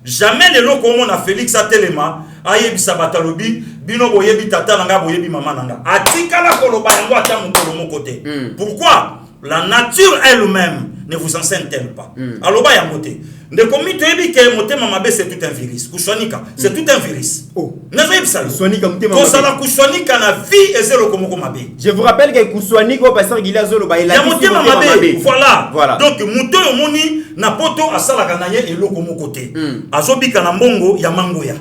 jamais le loko mona Félix Atelema ayebisa batalobi bino boyebi tata nanga boyebi mama nanga atikala koloba yango ata mukolo mokote pourquoi la nature elle-même ne vous enseigne-t-elle pas? Alors, bah, y a moté. De commis, tu es que moté mamabe, c'est tout un virus. Kusonika, c'est tout un virus. Oh, n'est-ce pas ça? Kusonika, moté mamabe. Kosala kusonika na vie et zéro comme mamabe. Je vous rappelle que kusonika au passeur Gila Zolo, bah, il a moté mamabe. Voilà. Donc, moto moni na poto asala kanaye et loko mo côté. Azobi kana mbongo ya mangoya.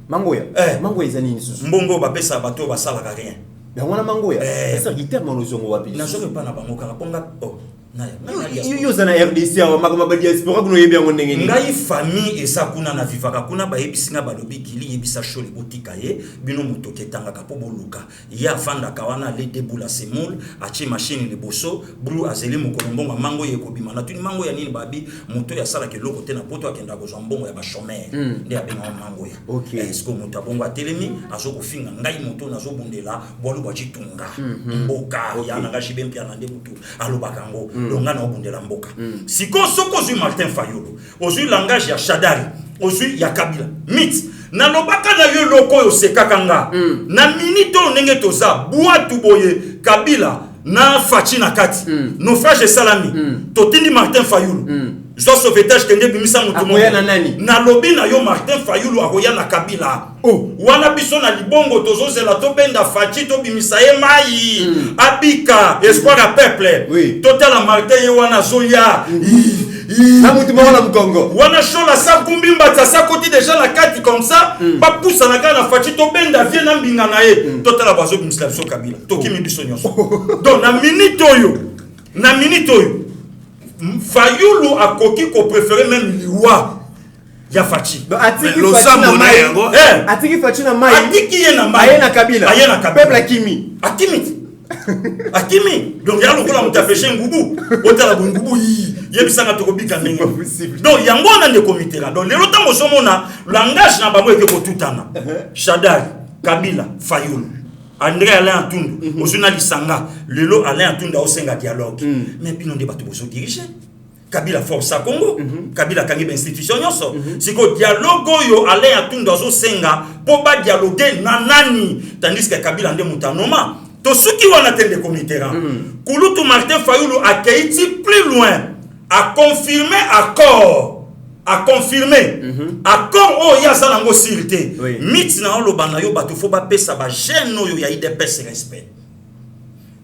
Mangoya. Mangoya zanini susu. Mbongo ba pesa bato basala ka rien. Mais on a mangoya. C'est guitare monozongo wapi. Na zobe pa na bango kala ponga oh. Yo zana RDC wa makoma ba diaspora kuno yebi yango ndenge ni. Ngai famille esa kuna na vivaka kuna ba yebisinga balobi kili yebisa shole botika ye bino moto ketanga ka po boluka. Ya fanda kawana le deboula semul achi machine le boso bru azeli mokolombo mango ye kobima na tuni mango ya nini babi moto ya sala ke loko te na poto akenda kozwa mbongo ya ba chômeur. Nde abenga mango ya. OK. Est-ce que moto abongo atelemi azoko finga ngai moto nazo bundela bolu ba chitunga. Mboka ya na gashi bempia na nde mutu alobaka ngo. Longana obundela mboka. Siko soko zu Martin Fayulu, ozu langage ya Shadari, ozu ya Kabila. Mit na lobaka na yo loko yo sekakanga. Na minito ndenge toza buatu boye Kabila na Fachi na kati. No frère Salami. Totindi Martin Fayulu. Zo sauvetage kende bimisa mutu mo. Na lobi na yo Martin Fayulu akoya na Kabila. Oh, wana biso na libongo tozozela to benda Fachi to bimisa ye mai. Abika espoir à peuple. Oui. Total la Martin ye wana zoya. Na mutu mo na Mkongo. Wana shola sa kumbimba tsa koti déjà la kati comme ça. Ba poussa na kana Fachi to benda vie na mbinga na ye. Total la bazo bimisa biso Kabila. To kimi biso nyonso. Donc na minute oyo Fayulu a koki ko préféré même liwa ya Fachi. Atiki Fachi na mai. Atiki ye na mai. Ayena Kabila. Peuple akimi. Akimi. Donc ya lokola mutafeshe ngubu. Otala ngubu yi. Yebisanga tokobika ndenge. Donc yango na ndeko Mitterrand. Donc lelo tango somona langage na bango eke ko tutana. Shadari, Kabila, Fayulu. André Alain Atundu, Ozuna Lisanga, Lelo Alain Atundu au senga dialogue. Mais puis non débat bozo diriger. Kabila force à Congo, Kabila kangi institution yoso. Siko dialogue yo Alain Atundu au senga pour pas dialoguer nanani tandis que Kabila ndé mutanoma. To suki wana tende Mitterrand. Kulutu Martin Fayulu a keiti plus loin à confirmer accord. A confirmer accord o ya za nango sirité mit na lo bana yo bato fo ba pesa ba jeune yo ya IDPS respect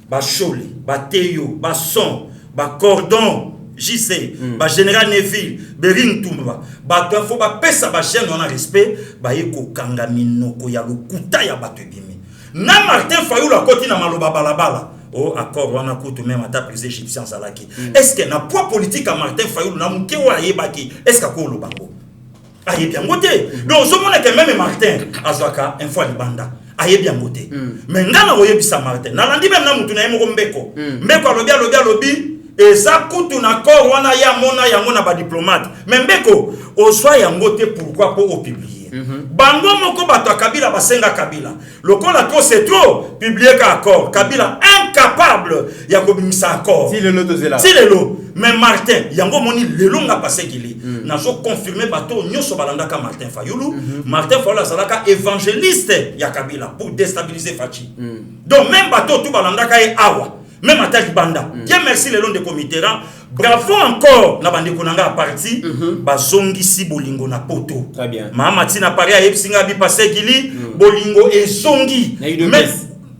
ba choli ba teyo ba son ba cordon JC ba général Neville Bering Tumba ba to fo ba pesa ba jeune on a respect ba yeko kanga minoko ya lokuta ya bato bimi na Martin Fayulu akoti na maloba balabala. Oh, accord, on a coûté même à ta prise égyptien Salaki. Est-ce que na poids politique à Martin Fayulu, na mouké ou à Yebaki, est-ce qu'à quoi le bango? aye bien côté donc ce monde que même Martin azwaka une fois libanda aye bien côté mais ngana oyebisa Martin nalandi même na mutu na yemo mbeko mbeko alobi eza kutu na corps wana ya mona yango na ba diplomate mais mbeko oswa yango te pourquoi pour publier bango moko bato Kabila basenga Kabila lokola trop c'est trop publier ka accord Kabila incapable ya kobimisa accord si le lot de là si le lot mais Martin yango moni lelo nga passé kili nazo confirmer bato nyoso balanda ka Martin Fayulu Martin Fayulu azalaka évangéliste ya Kabila pour déstabiliser Fachi donc même bato tout balanda ka e awa même attaque banda Dieu merci le long de Comitera bravo encore na bande konanga parti bazongisi bolingo na poto très bien mama tina pari ayebsinga bi passé kili bolingo ezongi mais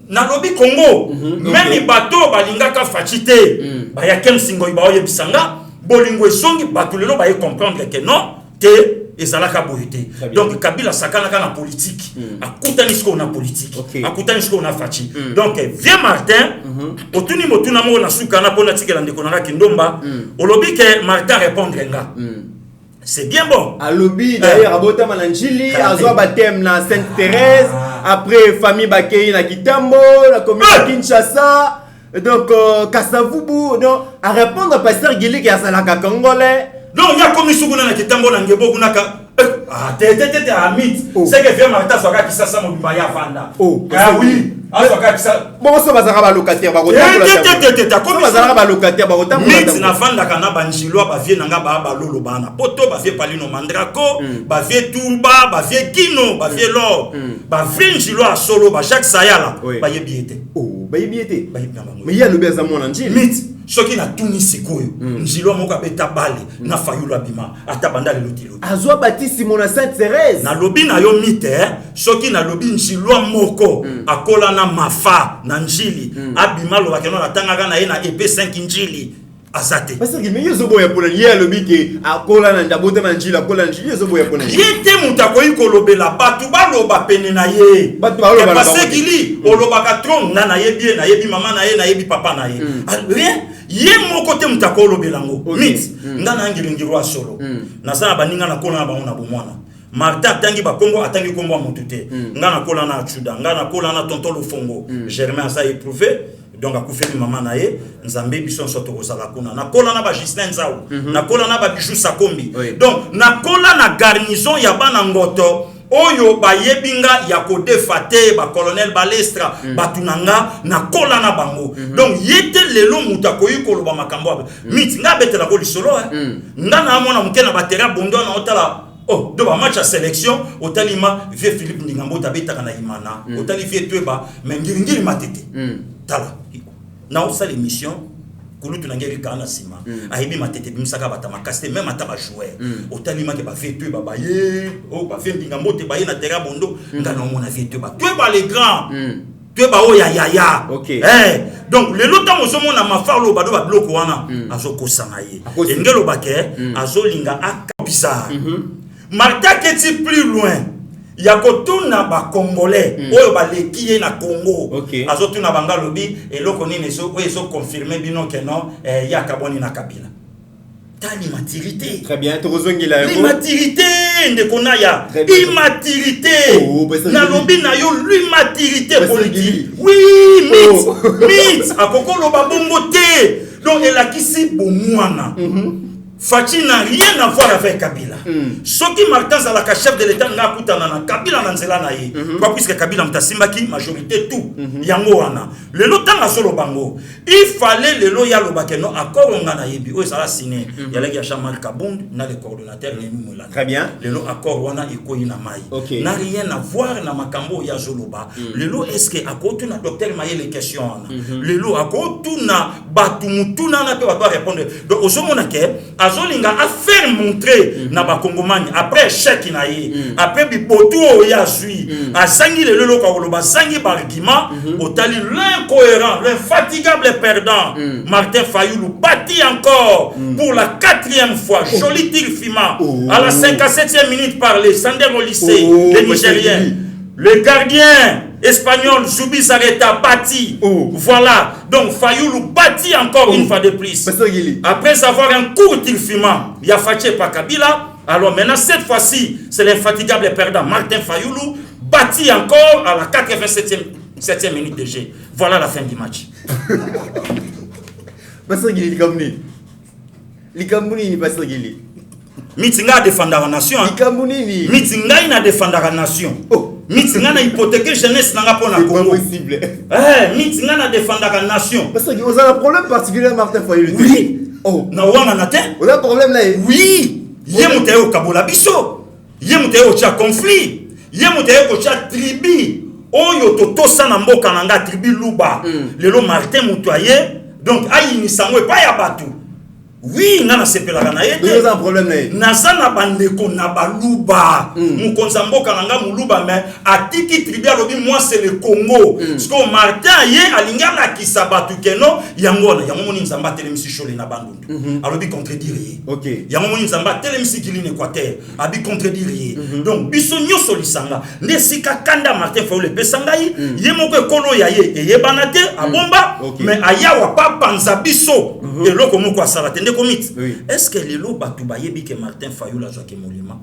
na lobi Congo même bato balingaka Fachi te ba ya kem singo ba oyebisanga bolingo ezongi bato lelo ba comprendre que non te ezalaka boyete donc Kabila sakana na politique akutani siko na politique akutani siko na Fachi donc vieux Martin otuni motuna mo na suka na pona tikela ndeko na kindomba olobi que Martin répondre nga c'est bien bon alobi d'ailleurs abota mananjili azwa baptême na Sainte Thérèse après famille bakei na Kitambo la commune Kinshasa donc Kasavubu donc à répondre pasteur Gili qui a salaka congolais non ya komi suguna na Kitambo na ngebo kunaka tete amit c'est que vieux Martin soka kisasa mo baya vanda oui asoka kisa bon so bazaka ba locataire ba tete komi bazaka ba locataire ba kotambo mit na vanda kana banjilwa ba vie nanga ba lolo bana poto ba vie Palino Mandrako ba vie Tumba ba vie Kino ba vie Lor ba vie njilwa solo ba Jacques Sayala ba yebiete ba yebiete mais ya lobi za mona njili mit soki na tuni sikoyo njilwa moko abeta bale na Fayulu abima atabanda lelo azwa batisi mona Sainte Thérèse na lobi na yo mite soki na lobi njilwa moko akola na mafa na njili abima lo bakeno na tangaka na ye na EP 5 njili azate parce que mais yozo boya pona ye lobi ke akola na ndabote na njili akola njili yozo boya pona yete mutako ikolobela batu baloba pene na ye batu baloba parce que li olobaka tron na ye bien na yebi mama na ye na yebi papa na ye rien ye moko te mutako olobelango mit ngana ngilingirwa solo na sana baninga na kola na bango na bomwana Martin atangi ba Congo atangi Congo mutute ngana kola na Chuda ngana kola na tonton Lufongo Germain ça éprouvé donc akufeli mama na ye nzambe bison soto kozala kuna na kola na ba Justin Nzao na kola na ba Bijou Sakombi donc na kola na garnison ya bana ngoto oyo bayebinga ya kodefate ba colonel Balestra batunanga na kola na bango donc yete lelo mutako yikolo ba makambo mit nga betela ko lisolo ngana amona mukena batera bondo na otala oh de ba match à sélection otalima vieux Philippe Ndingambo tabeta kana imana otali vieux Tweba mais ngiri matete tala na osa l'émission kulu tunangeli kana sima ahibi matete bimsaka bata makaste même ata ba joueur otalima ke ba vieux Tweba ba ye oh ba vieux Ndingambo te ba ye na terrain bondo ngana mona vieux Tweba les grands Tweba o ya donc le lota mosomo na mafarlo bado ba bloko wana azoko sanaye engelo bake azolinga akabisa Martin Keti plus loin yakotuna ba congolais oyo ba lekiye na Congo azotuna bangalobi eloko nini so confirmer bino que non yakaboni na Kabila tani maturité très bien tozongila yango maturité ndekona ya immaturité na lobi na yo l'immaturité politique oui mit akokolo ba bongo te donc elakisi bomwana Fachi n'a rien à voir avec Kabila. Soki Martin Zalaka chef de l'État n'a kutana na Kabila na nzela na ye. Quoi puisque Kabila mtasimbaki majorité tout. Yango wana. Le lotan a solo bango. Il fallait le loya lo bakeno accord ngana yebi. O sala signé. Yalaki ya Chamal Kabound na le coordonnateur Nemi Moulana. Très bien. Le lo accord wana ikoyi na mai. N'a rien à voir na makambo ya Zoloba. Le lo est-ce que akotu na docteur Maye les questions wana. Le lo akotu na batumutuna na pe va répondre. Donc osomona ke azolinga a faire montrer na ba Congomani après chèque na ye après bipotu o ya sui asangi le lelo ka loba sangi par argument otali l'incohérent l'infatigable perdant Martin Fayulu bâti encore pour la 4e fois joli tir fima à la 57e minute par les Sander au lycée les Nigériens le gardien espagnol Zoubi Sareta bâti voilà donc Fayulu bâti encore une fois de plus après avoir un court tirfiment il a fâché par Kabila Alors maintenant, cette fois-ci, c'est l'infatigable perdant Martin Fayoulou, bâti encore à la 87e minute de jeu. Voilà la fin du match. Mitinga défendre la nation. Mitinga ina défendre la nation. Mitinga na hypothéquer jeunesse nanga pour la Congo. Mitinga na défendre la nation. Parce que vous avez un problème particulier Martin Fayoulou. Oui. Oh, na wanga na te. Vous avez un problème là. Oui. Yemute au Kabola biso. Yemute au cha conflit. Yemute au cha tribu. Oyo totosa na mboka nanga tribu Luba. Lelo Martin Mutoye. Donc ayi ni sangwe pa ya batu. Oui, nana sepela na yete. Vous avez un problème là. Nazana bandeko na baluba. Mukonza mboka nanga muluba mais atiki tribu alobi moi c'est le Congo. Parce que Martin ye alinga na kisabatu keno yango moni nzamba telemisi sholi na bandundu. Alobi contredire. OK. Yango moni nzamba telemisi kilini Équateur. Abi contredire. Donc biso nyoso lisanga. Nesika kanda Martin Fayoulou pesanga ye moko ekolo ya ye eyebanate abomba mais ayawa pa panza biso. Eloko moko asala tende komit. Est-ce que lelo batu bayebi que Martin Fayoulou a joué ke molima?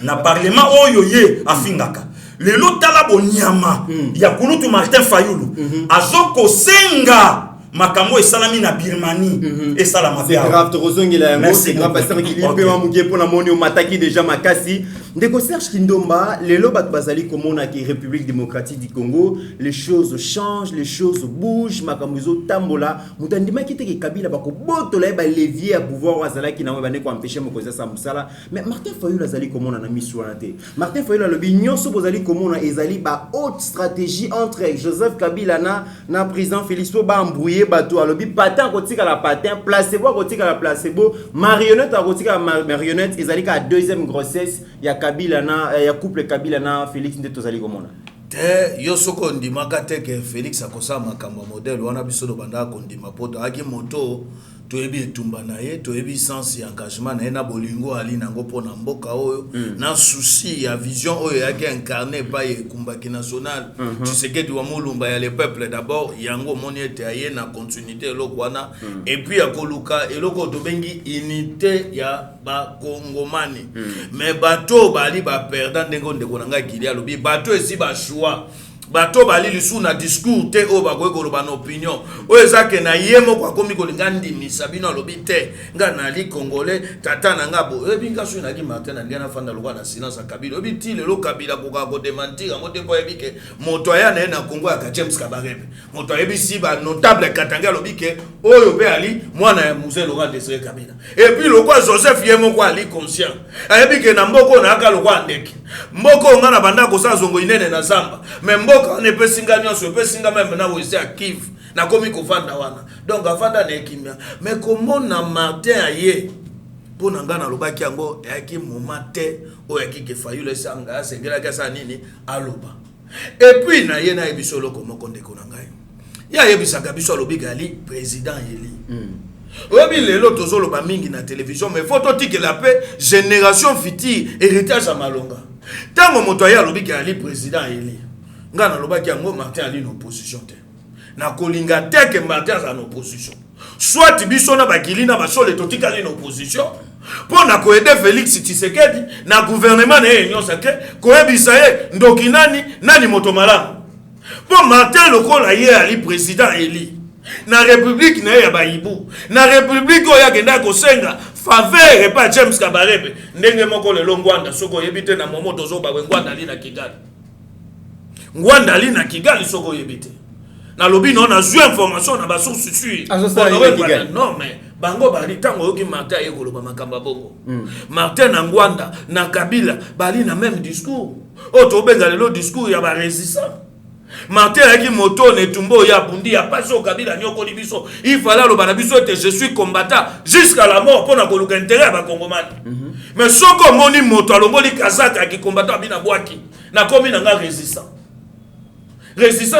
Na parlement oyo ye afingaka. Lelo tala bonyama ya kulutu Martin Fayoulou azoko senga makambo esalami na Birmanie et salama c'est grave tozongela yango c'est grave parce que il peut mamuke pour la moni au mataki déjà makasi ndeko Serge Kindomba lelo bat bazali komona ki République démocratique du Congo les choses changent les choses bougent makambo zo tambola mutandima kiteke Kabila bako botola ba levier à pouvoir wazala ki na ba ne ko empêcher mokoza sa musala mais Martin Fayoulou azali komona na miswana te Martin Fayoulou le binyonso bozali komona ezali ba haute stratégie entre Joseph Kabila na président Félix ba embrouiller bateau alobi patin kotika la patin placebo kotika la placebo marionnette kotika la marionnette ezali ka deuxième grossesse ya Kabila na ya couple Kabila na Félix nde tozali komona te yo soko ndimaka te ke Félix akosa makambo modèle wana biso do banda kondima poto aki moto toyebi etumba na ye toyebi sens ya engagement na ye na bolingo ali nango pona mboka oyo na souci ya vision oyo yaki incarné pa ye kumbaki national Tshisekedi wa mulumba ya le peuple d'abord yango moni ete aye na continuité eloko wana et puis akoluka eloko tobengi unité ya ba Kongomani mais bato bali ba perdant ndengo ndeko nanga kili alobi bato esi ba choix bato bali lisu na discours te o bakoy koloba na opinion o ezake na yemo kwa komi kolinga ndimisa bino alobi te nga na li congolais tata na ngabo ebinga su na ki Martin na ngana fanda lokwa na silence a Kabila obi ti lelo Kabila koka ko démentir ngote po ebike moto ya na Congo ya James Kabarebe moto ebi si ba notable Katanga alobi ke oyo pe ali mwana ya Mzee Laurent Désiré Kabila et puis lokwa Joseph yemo kwa ali conscient ebike na mboko na aka lokwa ndeki mboko ngana banda ko sa zongo inene na zamba mais mboko on ne peut singa nyonso peut singa même na wese à Kiv na komi ko fanda wana donc afanda na ekimia mais comment na Martin aye pour ngana lobaki yango yaki momate o yaki ke Fayoulou sanga sengela ka sa nini aloba et puis na ye na ebiso loko moko ndeko na ngai ya yebisaka biso lobika ali président eli obi lelo tozoloba mingi na télévision mais photo tike la paix génération future héritage à Malonga tango moto ya lobika ali président eli ngana lobaki yango Martin ali en opposition te na kolinga te ke Martin en opposition soit biso na bakili na basole totika ali en opposition pour na ko aider Félix Tshisekedi na gouvernement na union sacré ko ebisa ye ndoki nani moto malamu pour Martin lokola ye ali président eli na république na ya baibu na république oya genda ko senga faveur pa James Kabarebe ndenge moko lelo Ngwanda soko yebite na momo tozo ba Ngwanda ali na Kigali Ngwanda ali na Kigali soko yebite na lobi non na zu information na ba source sûre non mais bango bali tango yoki Martin yekoloba makamba bongo Martin na Ngwanda na Kabila bali na même discours o to benga lelo discours ya ba résistant Martin yaki moto ne tumbo ya bundi ya paso Kabila nyoko ni biso il fallait lo bana biso te je suis combattant jusqu'à la mort pour na koluka intérêt ba Kongomani mais soko moni moto alongoli kazaka ki combattant bina bwaki na komi na nga résistance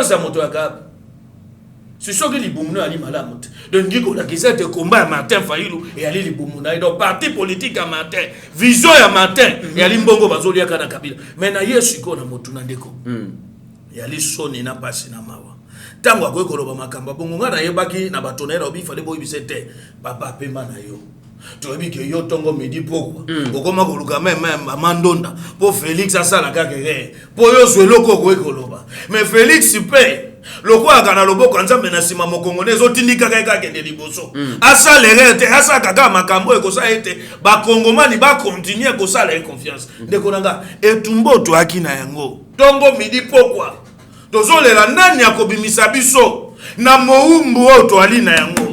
ya moto ya Kabila c'est ce que les boumnou ali malamu donc ngiko na kisete combat ya Martin Fayoulou et ali li boumnou donc parti politique à Martin vision ya Martin et ali mbongo bazolia kana Kabila mais na yesu ko na motu na ndeko yali soni na pasi na mawa tango akoy koloba makamba bongo ngana yebaki na batonera obi fale boy bisete papa pemba na yo Tu as dit que yo tongo midi pourquoi okoma koluka même amandonda pour Félix asala kakere pour yo zweloko ko ekoloba mais Félix paie loko akana loboko nzambe na sima mokongone ezotindika kaka kende liboso asalere te asaka makambo ekosa ete ba kongomani ba continuer kosala confiance ndeko nanga etumbo to akina yango tongo midi pourquoi tozolela nani akobimisa biso na moumbu oto alina yango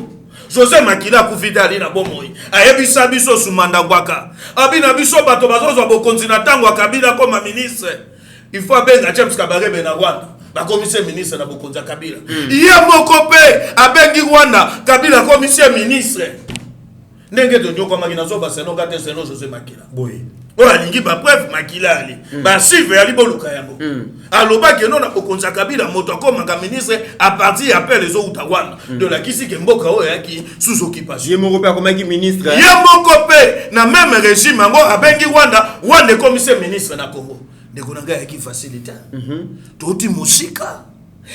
José Makila kufita ali na bomoi ayebisa biso sumanda gwaka abina biso bato bazozo bokonzina tango akabila koma ministre il faut abenga James Kabarebe na Rwanda ba commissaire ministre na bokonza Kabila ye moko pe abengi Rwanda Kabila commissaire ministre ndenge to nyoko makina zo ba senonga te seno José Makila boye o alingi ba preuve Makila ali ba sive ali boluka yango aloba ke non na bokonza Kabila moto akoma ka ministre à partir appel les autres Rwanda de la kisi ke mboka o yaki sous occupation ye moko pe komaki ministre ye moko pe na même régime ngo abengi Rwanda commissaire ministre na Congo ndeko nanga yaki facilité toti musika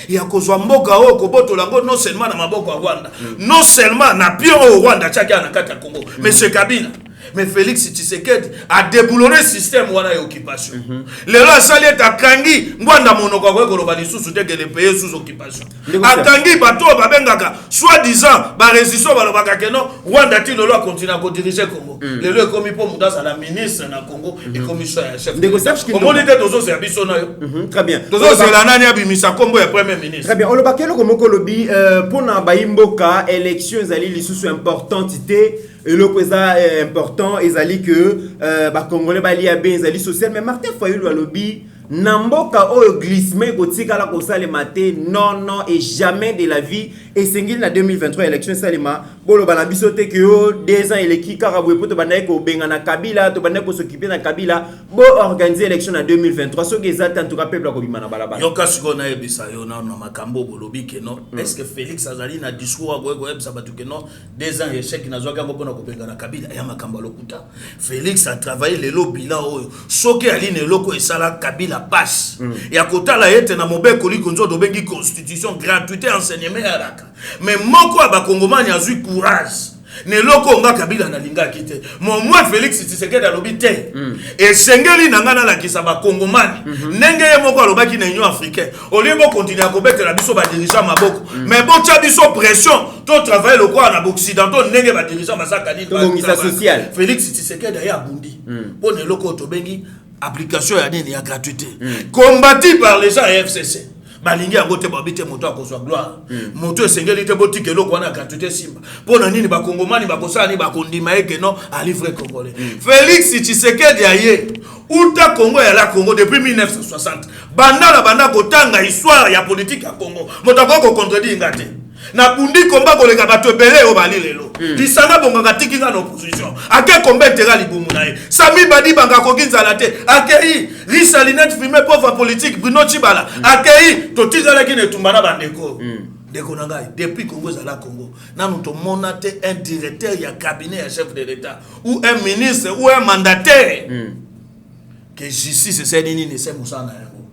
ya kozwa mboka o koboto lango non seulement na maboko ya Rwanda non seulement na pio au Rwanda chaki na kata Congo mais c'est Kabila mais Félix Tshisekedi a déboulonné le système wana occupation lelo asali kangi ngwanda monoko ko koloba lisusu te que les pays sous occupation akangi bato babengaka soi-disant ba résistance balobaka que non Rwanda ti lelo continue à diriger Congo lelo ekomi po mudasa la ministre na Congo et commissaire ya chef au monde de tozo service na yo très bien tozo c'est nani abimisa kombo ya premier ministre très bien on le bakelo comme kolobi pona baimboka élection ezali lisusu importantité et le président important ezali que ba congolais bali ya bien ezali social mais Martin Fayulu alobi namboka o glissement kotika la kosale maté non et jamais de la vie et sengili na 2023 élection salima bolo bana bisote que yo 2 ans eleki karabwe poto bana ko benga na Kabila to bana ko s'occuper na Kabila bo organiser élection en 2023 so que ezata en tout cas peuple ko bimana balabala yo kasiko na ebisa yo na makambo bolobi que non est-ce que Félix azali na discours ko ebisa batu que non 2 ans échec na zoka ko pona ko benga na Kabila ya makambo lokuta Félix a travaillé le bilan oyo soki ali ne loko esala Kabila passe ya kotala yete na mobeko likonzo do bengi constitution gratuité enseignement ya raka mais moko abakongomani azui courage ne loko nga Kabila na linga kite moi Félix Tshisekedi alobi te et sengeli nangana la kisa bakongomani ndenge ye moko alobaki na Union africaine olibo continuer ko betela biso ba dirigeant maboko mais bo tia biso pression to travailler le quoi na occidentaux ndenge ba dirigeant masaka ni to social Félix Tshisekedi ya bundi po ne loko to bengi application ya nini ya gratuité combattu par les gens FCC balingi yango te babite moto akozwa gloire moto esengeli te botike loko wana gratuité simba pona nini bakongomani bakosala ni bakondima eke non a livre congolais Félix Tshisekedi aye uta Congo ya la Congo depuis 1960 banda kotanga histoire ya politique ya Congo moto akoko contredire ngate na bundi komba koleka bato ebele o bali lelo disanga bonga tikinga na opposition ake komba intérêt libumu nae Sami Badi banga kokinza te akei risalinette filmé pauvre politique Bruno Chibala akei to tizala ki ne tumbana bandeko ndeko na ngai depuis Congo za la Congo nanu to monate un directeur ya cabinet ya chef de l'État ou un ministre ou un mandataire que justice c'est nini ne c'est musana yango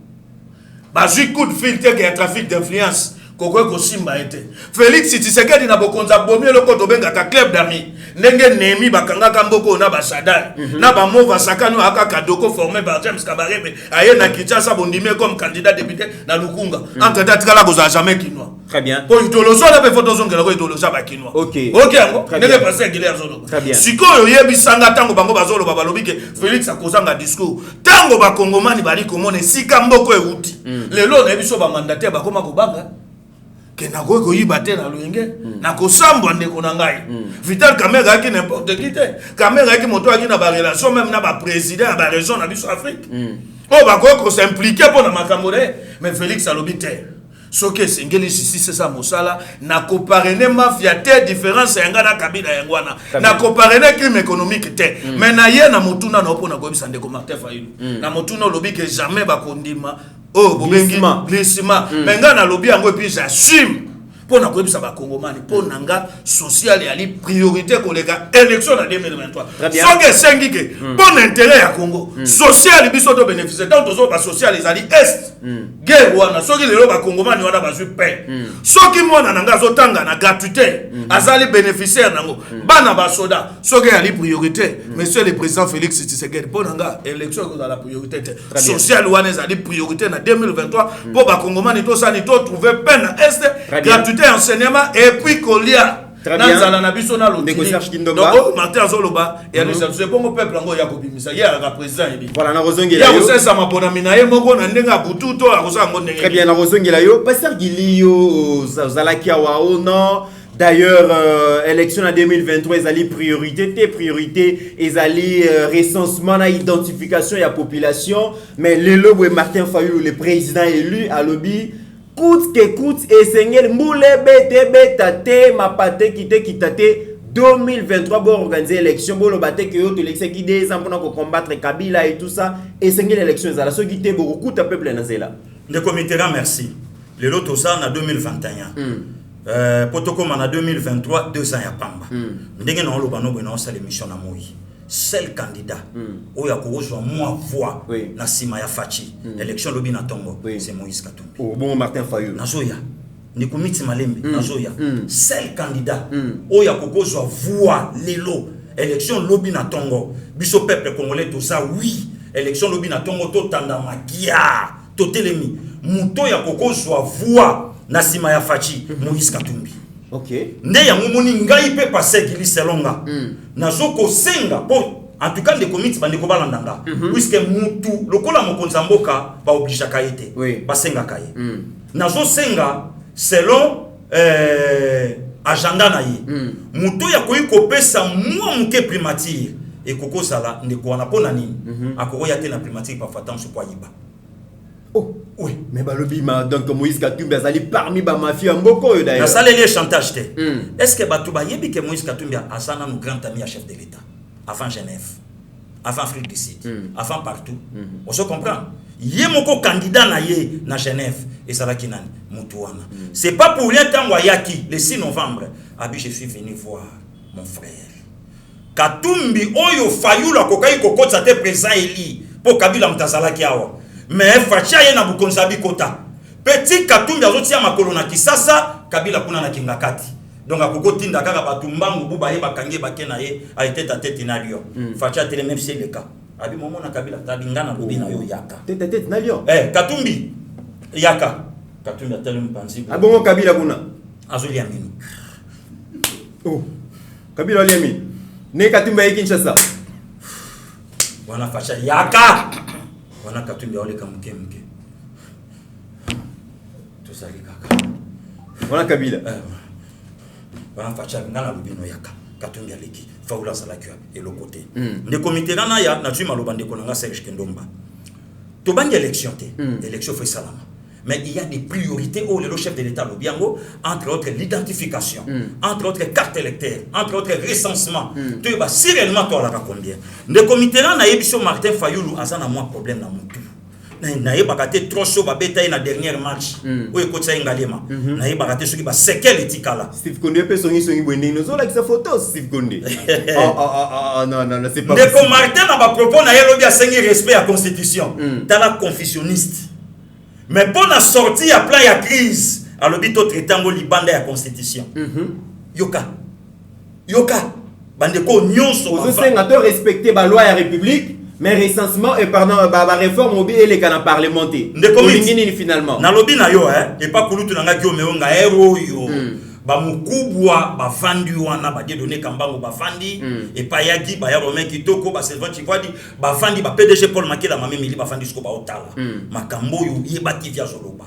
bazui coup de fil te que trafic d'influence koko simba ete Félix Tshisekedi na bokonza bomie loko to benga ka club d'amis ndenge nemi bakanga kamboko na basada na ba mova sakano aka kadoko formé par James Kabarebe aye na Kinshasa bondimé comme candidat député na Lukunga entre tatikala ko za jamais kinwa très bien pour idéologie la pe photo zongela ko idéologie ba kinwa OK yango ndenge passer Guilherme Zolo sikoyo yebi sanga tango bango bazolo babalobi ke Félix akozanga discours tango ba kongomani bali komone sika mboko euti lelo na biso ba mandataire bakoma kobanga na ko yiba te na luenge na ko sambwa ndeko na ngai Vital Kamerhe ki n'importe qui te Kamerhe ki moto aki na ba relation même na ba président ya ba région na biso Afrique o ba ko s'impliquer pour na makambo mais Félix alobi te soki esengeli justice sa mosala na koparene mafia te différence yanga na Kabila yango wana na koparene crime économique te mais na ye na motuna na opona koyebisa ndeko Martin Fayulu na motuna olobi que jamais bakondima oh bobengi glissement mais nga na lobi yango et puis j'assume pona koyebisa ba Congomani pona nga social ya li priorité koleka élection en 2023 soke sengi ke pona intérêt ya Congo social biso to bénéficier tant tozo ba social les ali est guerre wana soki lelo ba Congomani wana bazui paix soki mona nanga zotanga na gratuité azali bénéficiaire nango bana ba soda soki ya li priorité monsieur le président Félix Tshisekedi pona nga élection ko la priorité social wana ezali priorité na 2023 pour ba Congomani to sani to trouver peine est gratuité enseignement et puis colia nanzala na biso na lotini donc Martin Azoloba et nous c'est bon peuple ngo ya kobimisa ya la président ebi voilà na rozongela yo ya ça mapona minaye moko na ndenga butu to akosa ngo ndenge très bien na rozongela yo pasteur Gilio zalaki wa non. D'ailleurs, élection en 2023, ils allaient priorité, ils allaient recensement, identification de la population. Mais le lobo Martin Fayulu, le président élu, à lobby, coûte que coûte, et Seigneur, moule bête, ma pâté, quitte, 2023, pour organiser l'élection, pour le battre que l'autre l'élection qui des ans pour combattre Kabila et tout ça, et Seigneur, l'élection, ils allaient se quitter beaucoup de peuple dans là. Le comité, merci. Le lot, tout ça, en 2021. Potoko en 2023 2 ans ya pamba ndenge na oloba no bena osala émission na moi seul candidat oya ko ozwa moi voix na sima ya fachi élection lobi na tongo c'est Moïse Katumbi bon Martin Fayulu nazoya nikumiti malembe nazoya seul candidat oya ko kozwa voix lelo élection lobi na tongo biso peuple congolais tout ça oui élection lobi na tongo to tanda magia to telemi muto ya ko kozwa voix Nasima ya Fachi, Moïse Katumbi. Ok. Nde ya mumuni ngai pe passer Gili Selonga. Nazoko senga po en tout cas des comités bandeko balandanga. Puisque mutu lokola mokonza mboka ba obligé kaite. Ba senga kaye. Nazo senga selon agenda na ye. Mutu ya koyi kopesa mwa muke primature et koko sala ndeko wana pona nini. Akoko ya te na primature pa fatan so kwa yiba. Oh, oui, mais balobi donc Moïse Katumbi azali parmi ba mafia mboko d'ailleurs. Na salé les chantage te. Est-ce que Batouba yebi que Moïse Katumbi a sana nous grand ami à chef de l'État avant Genève, avant Afrique du Sud, avant partout. On se comprend. Yemoko candidat na ye na Genève et ça va kinani mutuana. C'est pas pour rien tant wayaki le 6 novembre. Abi je suis venu voir mon frère. Katumbi oyo Fayulu kokai kokotsa te présent eli pour Kabila mtazala kiawa. Mais Facha ye na bukonza bikota. Petit Katumbi azotia makolo na Kisasa, Kabila kuna na Kingakati. Donc akoko tinda kaka batumbangu buba ye bakange bakena ye a été ta tête na Lyon. Facha tele même c'est le cas. Abi momo na Kabila tabingana bobi na yo yaka. Tête na Lyon. Katumbi yaka. Katumbi atelu mpanzi. Ah bon Kabila kuna. Azuli amini. Oh. Kabila ali amini. Ne Katumbi ye Kinshasa. Wana Facha yaka. Wana Katumbi ole kamuke muke. To sali kaka. Wana Kabila. Wana Facha ngana lubino yaka. Katumbi aleki. Faula salakwa et le côté. Le comité na ya na tu maloba ndeko nanga Serge Kendomba. To bangi élection te. Élection fait salama. Mais il y a des priorités au le chef de l'État Lobiango, entre autres l'identification, entre autres carte électeur, entre autres recensement. Tu vas si réellement toi là combien. Le comité là na yebisho Martin Fayulu azana moins problème na mutu. Na yebakate trop chaud ba beta na dernière match. Oye kotsa ngalema. Na yebakate soki ba sekel etikala. Steve Konde pe songi bwende no zo la kisa photo Steve Konde. Non c'est pas. De Martin na ba propos na yelobi a sengi respect à constitution. Tala confucionniste. Mais pour la sortie à plein de crise, à l'hôpital traitant au Liban de la constitution. Yoka. Bandeko nyonso. Vous avez respecté la loi de la République, mais recensement et pardon, la réforme au et les canaux parlementaires. Finalement. Na lobby na yo et pas pour tout nanga kyo meonga héros yo. Ba mukubwa ba fandi wana ba donné kambango ba fandi et pa yagi ba ya romain kitoko ba servant chikwadi ba fandi ba PDG Paul Makela mamemi ba fandi sko ba otala makambo yo yeba ki via zoloba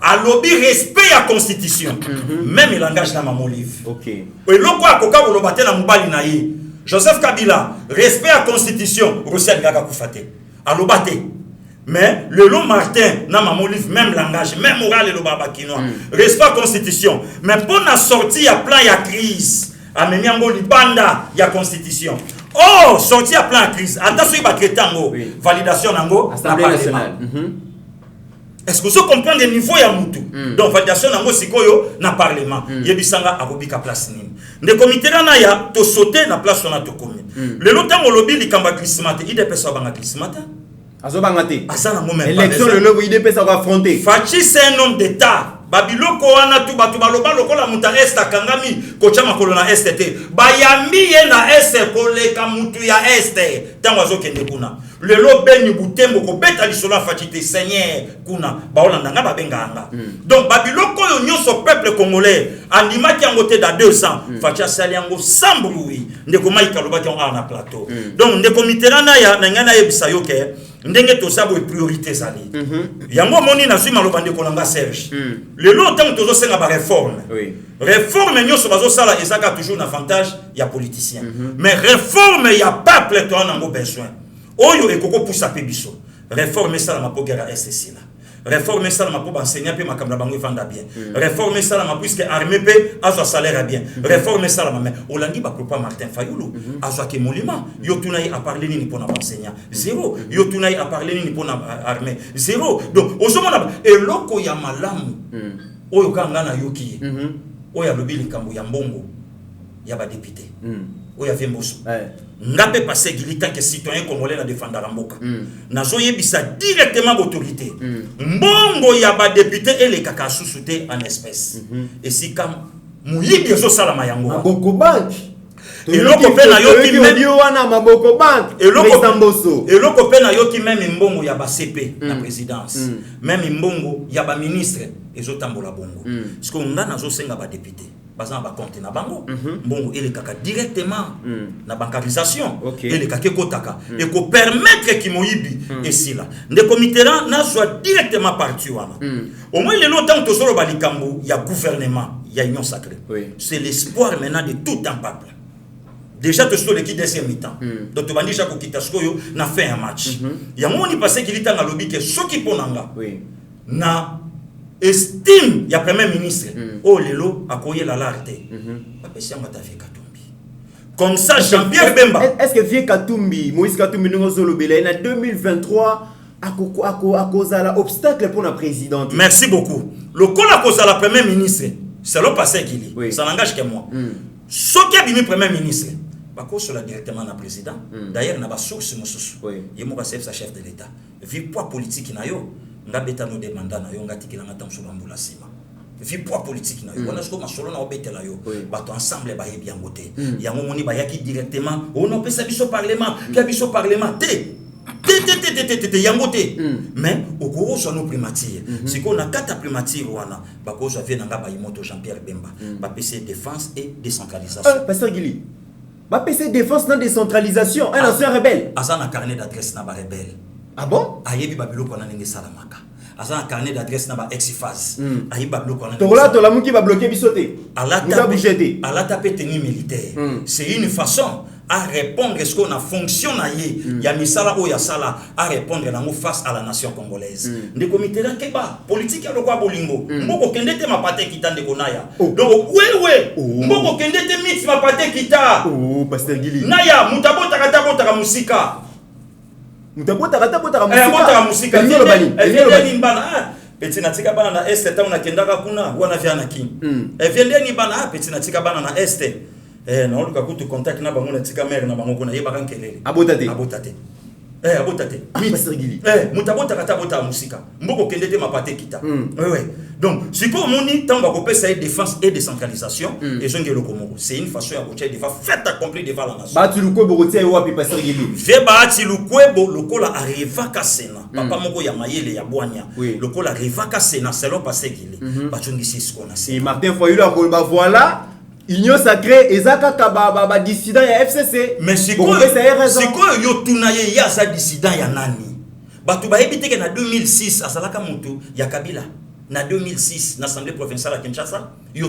a lobby respect à constitution même il langage na mamo livre OK et loko akoka boloba te na mobali na ye Joseph Kabila respect à constitution Rossel Gaga kufate a lobate. Mais le long Martin n'a pas livre même langage, même moral et le babakinois. Respect à constitution. Mais pour la sortie, il y a plein de crise. A Memiango Libanda, il y a constitution. Oh, sortie à plein de crise. Attention, il va traiter en validation en Assemblée nationale. est-ce que vous comprenez le niveau ya mutu donc validation nango sikoyo na parlement yebisanga akobika place nini nde comité na ya to sauter na place on a to komi le lotang lobi likamba glissement ide pesa banga glissement azobanga te azana moment élection le lobo ide pesa ko affronter Fachi c'est un homme d'état babiloko wana tu batu baloba lokola muta est akangami kocha makolo na est te bayambi ye na est koleka mutu ya est tango azokende kuna lelo beni butembo ko beta lisolo Fachi te Seigneur kuna baolanda nga babenganga donc babiloko yo nyonso peuple congolais andimaki yango te da 2 ans Fachi asali yango sans bruit ndeko maika lobaki on na plateau donc ndeko mitterana ya ngana yebisa yo ke ndenge to sabo priorité zali yango moni na zuma lobande kolanga Serge le lot tant tozo senga ba réforme réforme nyonso bazo sala ezaka toujours un avantage ya politicien mais réforme ya peuple to na ngo besoin oyo ekoko poussa pe biso réforme sala mapogera SSC la réforme ça la pour enseigner pe makamla bango vanda bien réforme ça la puisque armée pe azo salaire bien réforme ça la mais olandi ba propa Martin Fayulu azo ke molima yo tunai a parler ni pour na enseignant zéro yo tunai a parler ni pour na armée zéro donc ozomona eloko ya malamu oyo kanga na yoki oyo alobi likambo ya mbongo ya ba député oyo avait moso ngape passé gilita que citoyen congolais na défendre la mboka nazo yebisa directement autorité mbongo ya ba député et les kaka sous-souté en espèces et si comme muyibi zo sala mayango maboko bank eloko pe na yo ki même wana maboko bank président Mbosso eloko pe na yo ki même mbongo ya ba CP na présidence même mbongo ya ba ministre ezo tambola bongo parce que nga nazo senga ba député bazana ba compte na bango mbongo ele kaka directement na bancarisation ele kaka kotaka et ko permettre ki moyibi et sila nde comité na soit directement parti wana au moins le longtemps to solo ba likambo ya gouvernement ya union sacrée c'est l'espoir maintenant de tout un peuple. Déjà tu es l'équipe deuxième mi-temps. Donc tu vas dire que Kitaskoyo n'a fait un match. Il y a un moment où il passait qu'il était dans le lobby que ce qui ponanga na estime il y a premier ministre oh lelo akoye la larte pas péché ngata vie Katumbi comme ça Jean-Pierre Bemba est-ce que vie Katumbi Moïse Katumbi nous zolobela en 2023 à cause de l'obstacle pour la présidente. Merci beaucoup le col à cause de la premier ministre c'est le passé qu'il est ça n'engage que moi ce qui a bimi premier ministre bako cela directement na président d'ailleurs na ba source mosusu yemo ka chef de l'état vi poids politique na yo ngabeta no demanda na yo ngati kilanga tamso bambula sima vi poids politique na yo wana sko masolo na obetela yo bato ensemble ba yebi yangote yango moni ba yaki directement on pesa biso parlement pia biso parlement te yangote mais okoro so no primature siko na kata primature wana bako so vient nga ba imoto Jean-Pierre Bemba ba PC défense et décentralisation pasteur Gili ba PC défense non décentralisation un ancien rebelle azana carnet d'adresse na ba rebelle ah bon ayebi babilo kona ndenge salamaka azana carnet d'adresse na ba ex-phase ayebi babilo kona tola to la muki ba bloquer bisoté ala tapé tenue militaire c'est une façon à répondre ce qu'on a fonctionné ya misala o ya sala à répondre nango face à la nation congolaise de comité là keba politique ya lokwa bolingo mboko kendete mapate kitande konaya donc wewe mboko kendete mix mapate kita pasteur Gili naya mutabota kata musika mutabota musika ni bana petit natika bana na est ta unakendaka kuna wana vya na king viendeni bana petit natika bana na est na oluka kutu contact na bango na tika mère na bango kuna yeba kankelele abotate pasteur Gili mutabota kata bota musika mboko kendete mapate kita donc siko moni tamba ko pesa défense et décentralisation et jonge lokomo c'est une façon ya kocha defa fait accompli devant la nation batu lukwebo kotia wapi pasteur Gili ve baati lukwebo lokola arriva ka sena papa moko ya mayele ya bwanya lokola arriva ka sena selon pasteur Gili bachungisi skona et Martin Fayulu akolba voilà Union sacrée ezaka ba dissident ya FCC mais siko yo tunaye ya za dissident ya nani batu ba ebiteke na 2006 asalaka mutu ya Kabila na 2006 na assemblée provinciale à Kinshasa yo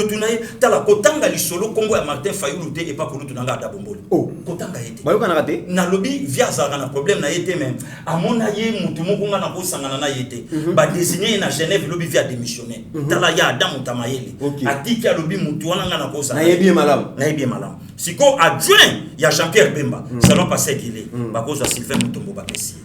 tunaye tala kotanga lisolo Congo ya Martin Fayulu te et pas kolutu nanga da bomboli kotanga ete bayoka na raté na lobby via zaka na problème na yete même amona ye mutu moko nga na kosangana na yete ba désigner na Genève lobby via démissionner tala ya Adam Tamayele atiki lobby mutu wana nga na kosangana na yebi malam siko adjoint ya Jean-Pierre Bemba ça va passer qu'il est ba cause Sylvain Mutombo ba pesi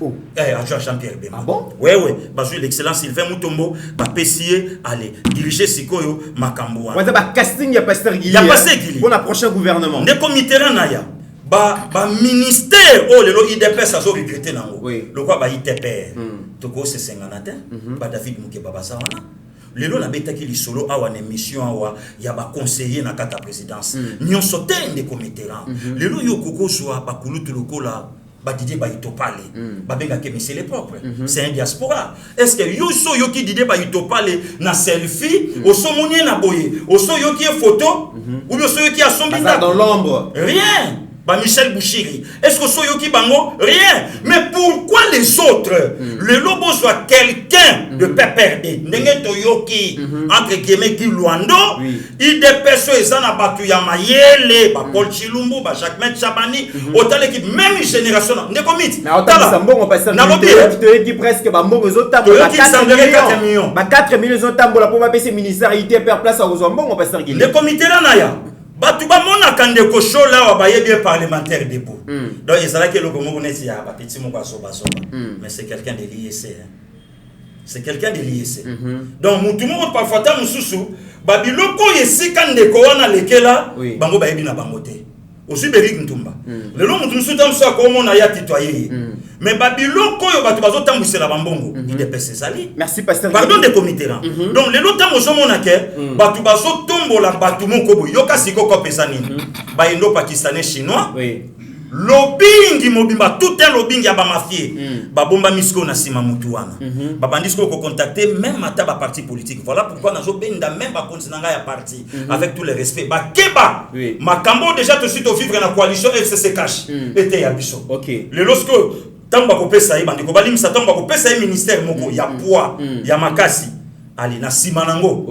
Oh. Adjoint Jean-Pierre Bemba. Ah bon? Ouais. Bazui l'excellence Sylvain Mutombo, ba PCA, allez, diriger Sikoyo, Makambo. On va casting, il y a Pasteur Guili. Il y a Pasteur Guili. Pour le prochain gouvernement. Ne comité naya. Ba ministère, oh, le IDPS a regretté nango. Oui. Le quoi, ba ITPR. Toko se senganate, ba David Mouké Baba Sawana. Lelo na betaki li solo awa na émission awa ya ba conseiller na kata présidence nyonso te ne comité là lelo yo koko soa ba kulutu lokola ba Didier ba itopale ba benga ke monsieur les propres c'est un diaspora est-ce que yo so yo ki Didier ba itopale na selfie au so monie na boye au so yo ki photo ou bien so yo ki asombi dans l'ombre rien. Bah Michel Bouchiri. Est-ce que Soyoki Bango? Rien. Mais pourquoi les autres? Le lobo soit quelqu'un de péperdé. Nenge Toyoki, entre guillemets, qui Luando, il dépêche ça na batu ya mayele, ba Paul Chilumbu, ba Jacques Chabani, autant l'équipe, même génération. Nekomit. Mais autant que Sambongo passe à qui presque ba mbongo zota pour 4 millions. Ba 4 millions zota pour la pour passer ministère IT per place à Ozambongo passe à Guinée. Le comité là naya. Batuba mona kande ko show là wa baye bien parlementaire debout. Donc il sera que le gomo neti ya ba petit moko asoba soba. Mais c'est quelqu'un de l'IEC. C'est quelqu'un de l'IEC. Donc mutu moko parfois ta mususu babiloko yesika ndeko wana lekela bango baye bina bangote. Aussi Beric Ntumba. Le long mutu mususu tamso ko mona ya titoyer. Mais babiloko yo batu bazo tambusela bambongo il dépêche sali. Merci pasteur. Pardon des comités là. Donc les lots tamoso monake batu bazo tombola batu moko bo yoka siko ko pesani. Ba indo pakistanais chinois. Oui. Lobbying mobimba tout un lobbying ya ba mafie. Ba bomba misko na sima mutu wana. Ba bandisco ko contacter même ata ba parti politique. Voilà pourquoi nazo benda même ba continanga ya parti avec tout le respect. Ba keba. Makambo déjà tout de suite au vivre na coalition FCC cash. Était ya biso. OK. Le lorsque tamba ko pesa yi bandiko balim sa tamba ko pesa yi ministère moko ya poids ya makasi ali na sima nango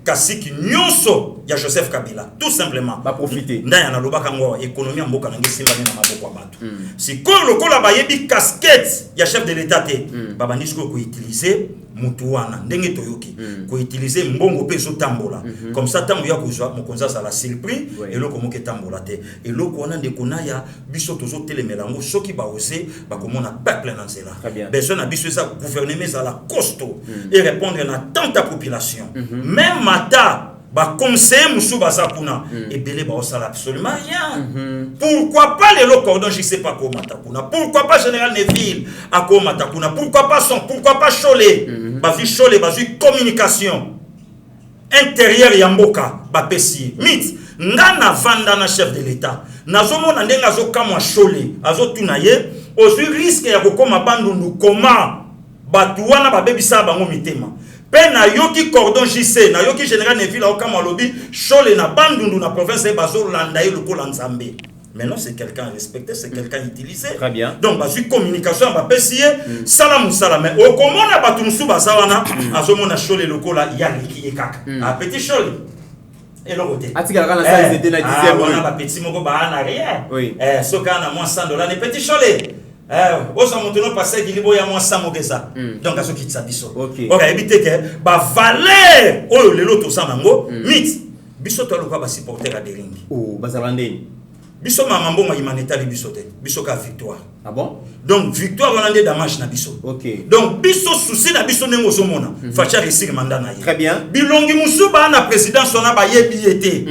kasiki nyonso ya Joseph Kabila tout simplement ba profiter ndaya na lobaka ngo économie mboka na ngesimba na maboko ya bato si ko lokola bayebi casquette ya chef de l'état te babandisiko ko utiliser mutu wana ndenge toyoki ko utiliser mbongo pe zo tambola comme ça tango ya kozwa mokonza sala surpris eloko moke tambola te eloko wana ndeko na ya biso tozo telemelango soki ba osé ba komona peuple na nzela besoin na biso ça gouvernement à la costaud et répondre na tant ta population même mata ba conseiller musu bazakuna et belé ba osala absolument rien pourquoi pas les cordon je sais pas comment takuna pourquoi pas général Neville à comment takuna pourquoi pas son pourquoi pas Cholet ba vi Cholet ba vi communication intérieure ya mboka ba pesi mit ngana vanda na chef de l'état nazomona ndenga zo kamwa Cholet azo tunaye ozu risque ya kokoma bandundu comment batu wana ba bebisa bango mitema pe na yoki cordon JC na yoki général Neville au kama lobby Cholet na bandundu na province de Bazo Landaye le Kola Nzambe. Maintenant c'est quelqu'un respecté, c'est quelqu'un utilisé. Très bien. Donc bazu communication ba pesier salam salam mais au komona batu musu bazawana azomona Cholet le Kola ya liki ekaka. A petit Cholet. Et le côté. Atika la salle était na 10e. On a petit moko ba na rien. Oui. Soka na moins $100 les petit Cholet. Osa montono passer Gilibo ya moins 100 mokesa. Donc azo kitsa biso. OK. OK, éviter que ba valeur oyo lelo to sanango mit biso to lokwa ba supporter a deringi. Oh, bazalande. Biso mama mbongo humanitaire biso te. Biso ka victoire. Ah bon? Donc victoire on a des damage na biso. OK. Donc biso souci na biso nengo zomona. Facha réussir mandat na ye. Très bien. Bilongi musuba na présidence on a ba yebi été.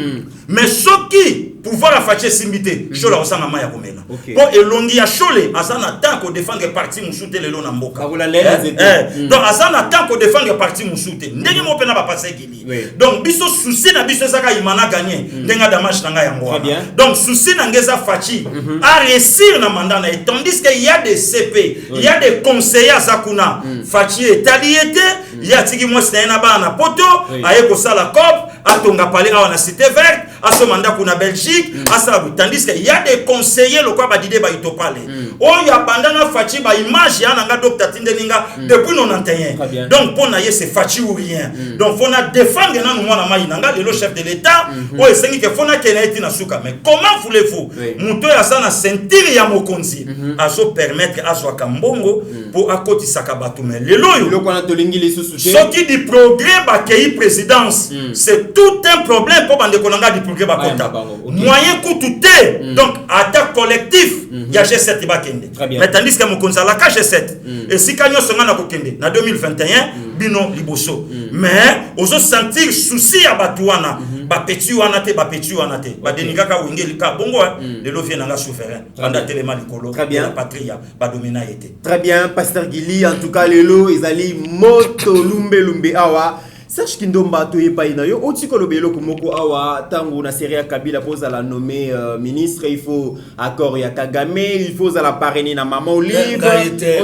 Mais soki pouvoir la fache simbité chola osanga maya komela po elongi ya Cholet azana tant ko défendre parti musute lelo na mboka donc azana tant ko défendre parti musute ndenge mo pena ba passer gili donc biso souci na biso saka imana gagner ndenga damage nanga yango donc souci na ngeza fachi a réussir na mandat na tandis que il y a des CP il y a des conseillers à Sakuna fachi etaliété il y a tiki moi c'est na ba na poto aye ko sala cop atonga parler à la cité verte à ce mandat qu'on a Belgique à ça tandis qu'il y a des conseillers le quoi ba dide ba itopale oh il y a bandana fachi ba image ya nanga docteur Tindeninga depuis 91 donc pour naie c'est fachi ou rien donc faut na défendre na nous na mai nanga le chef de l'état oh esengi que faut na kenaiti na suka mais comment voulez-vous muto ya sana sentir ya mokonzi azo permettre azo kambongo pour akoti sakabatu mais lelo yo le kona tolingi les sous ce qui dit progrès ba kei présidence c'est tout un problème pour bande konanga pour que bakota okay. moyen coûté donc attaque collectif ya G7 bakende mais tandis que mokonza la G7 et si kanyo songa na kokende na 2021 bino liboso mais ozo sentir souci ya batuana ba petit wana te ba denikaka wingeli ka bongo le lo vient nga souverain panda telema likolo la patria ba domina été très bien pasteur Gili en tout cas lelo ezali moto lumbe awa Serge Kindomba toyepa ina yo otiko belo komoko awa tango na série ya Kabila posa la nommé ministre il faut accord ya Kagame il faut la parrainer na Maman Olive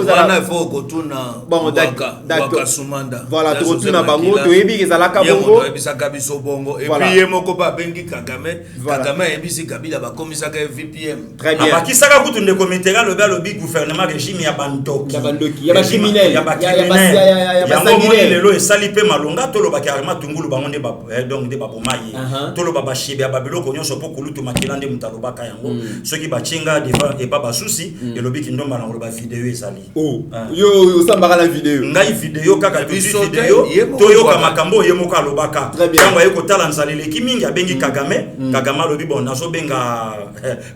wana faut kotuna bon d'accord Sumanda voilà totuna bango toyebi ezalaka bongo ebisaka biso bongo et puis yemoko ba bengi Kagame ebisi Kabila ba komisaka VPM très bien abakisaka kutu ndeko metera le big gouvernement régime ya bandoki ya ba criminel ya ba lelo esali pe malonga tolo ba carrément tungulu bangonde ba donc de babomaye tolo ba bashibia babelo konyoso po kulutu makilande mutalo baka yango soki ba chinga devant et pas ba souci et lobi kindomba na ba vidéo ezali yo sambaka la vidéo ngai vidéo kaka vidéo toyo ka makambo yemoka lobaka yango ayeko tala nzalele kimingi abengi Kagame lobi bon nazo benga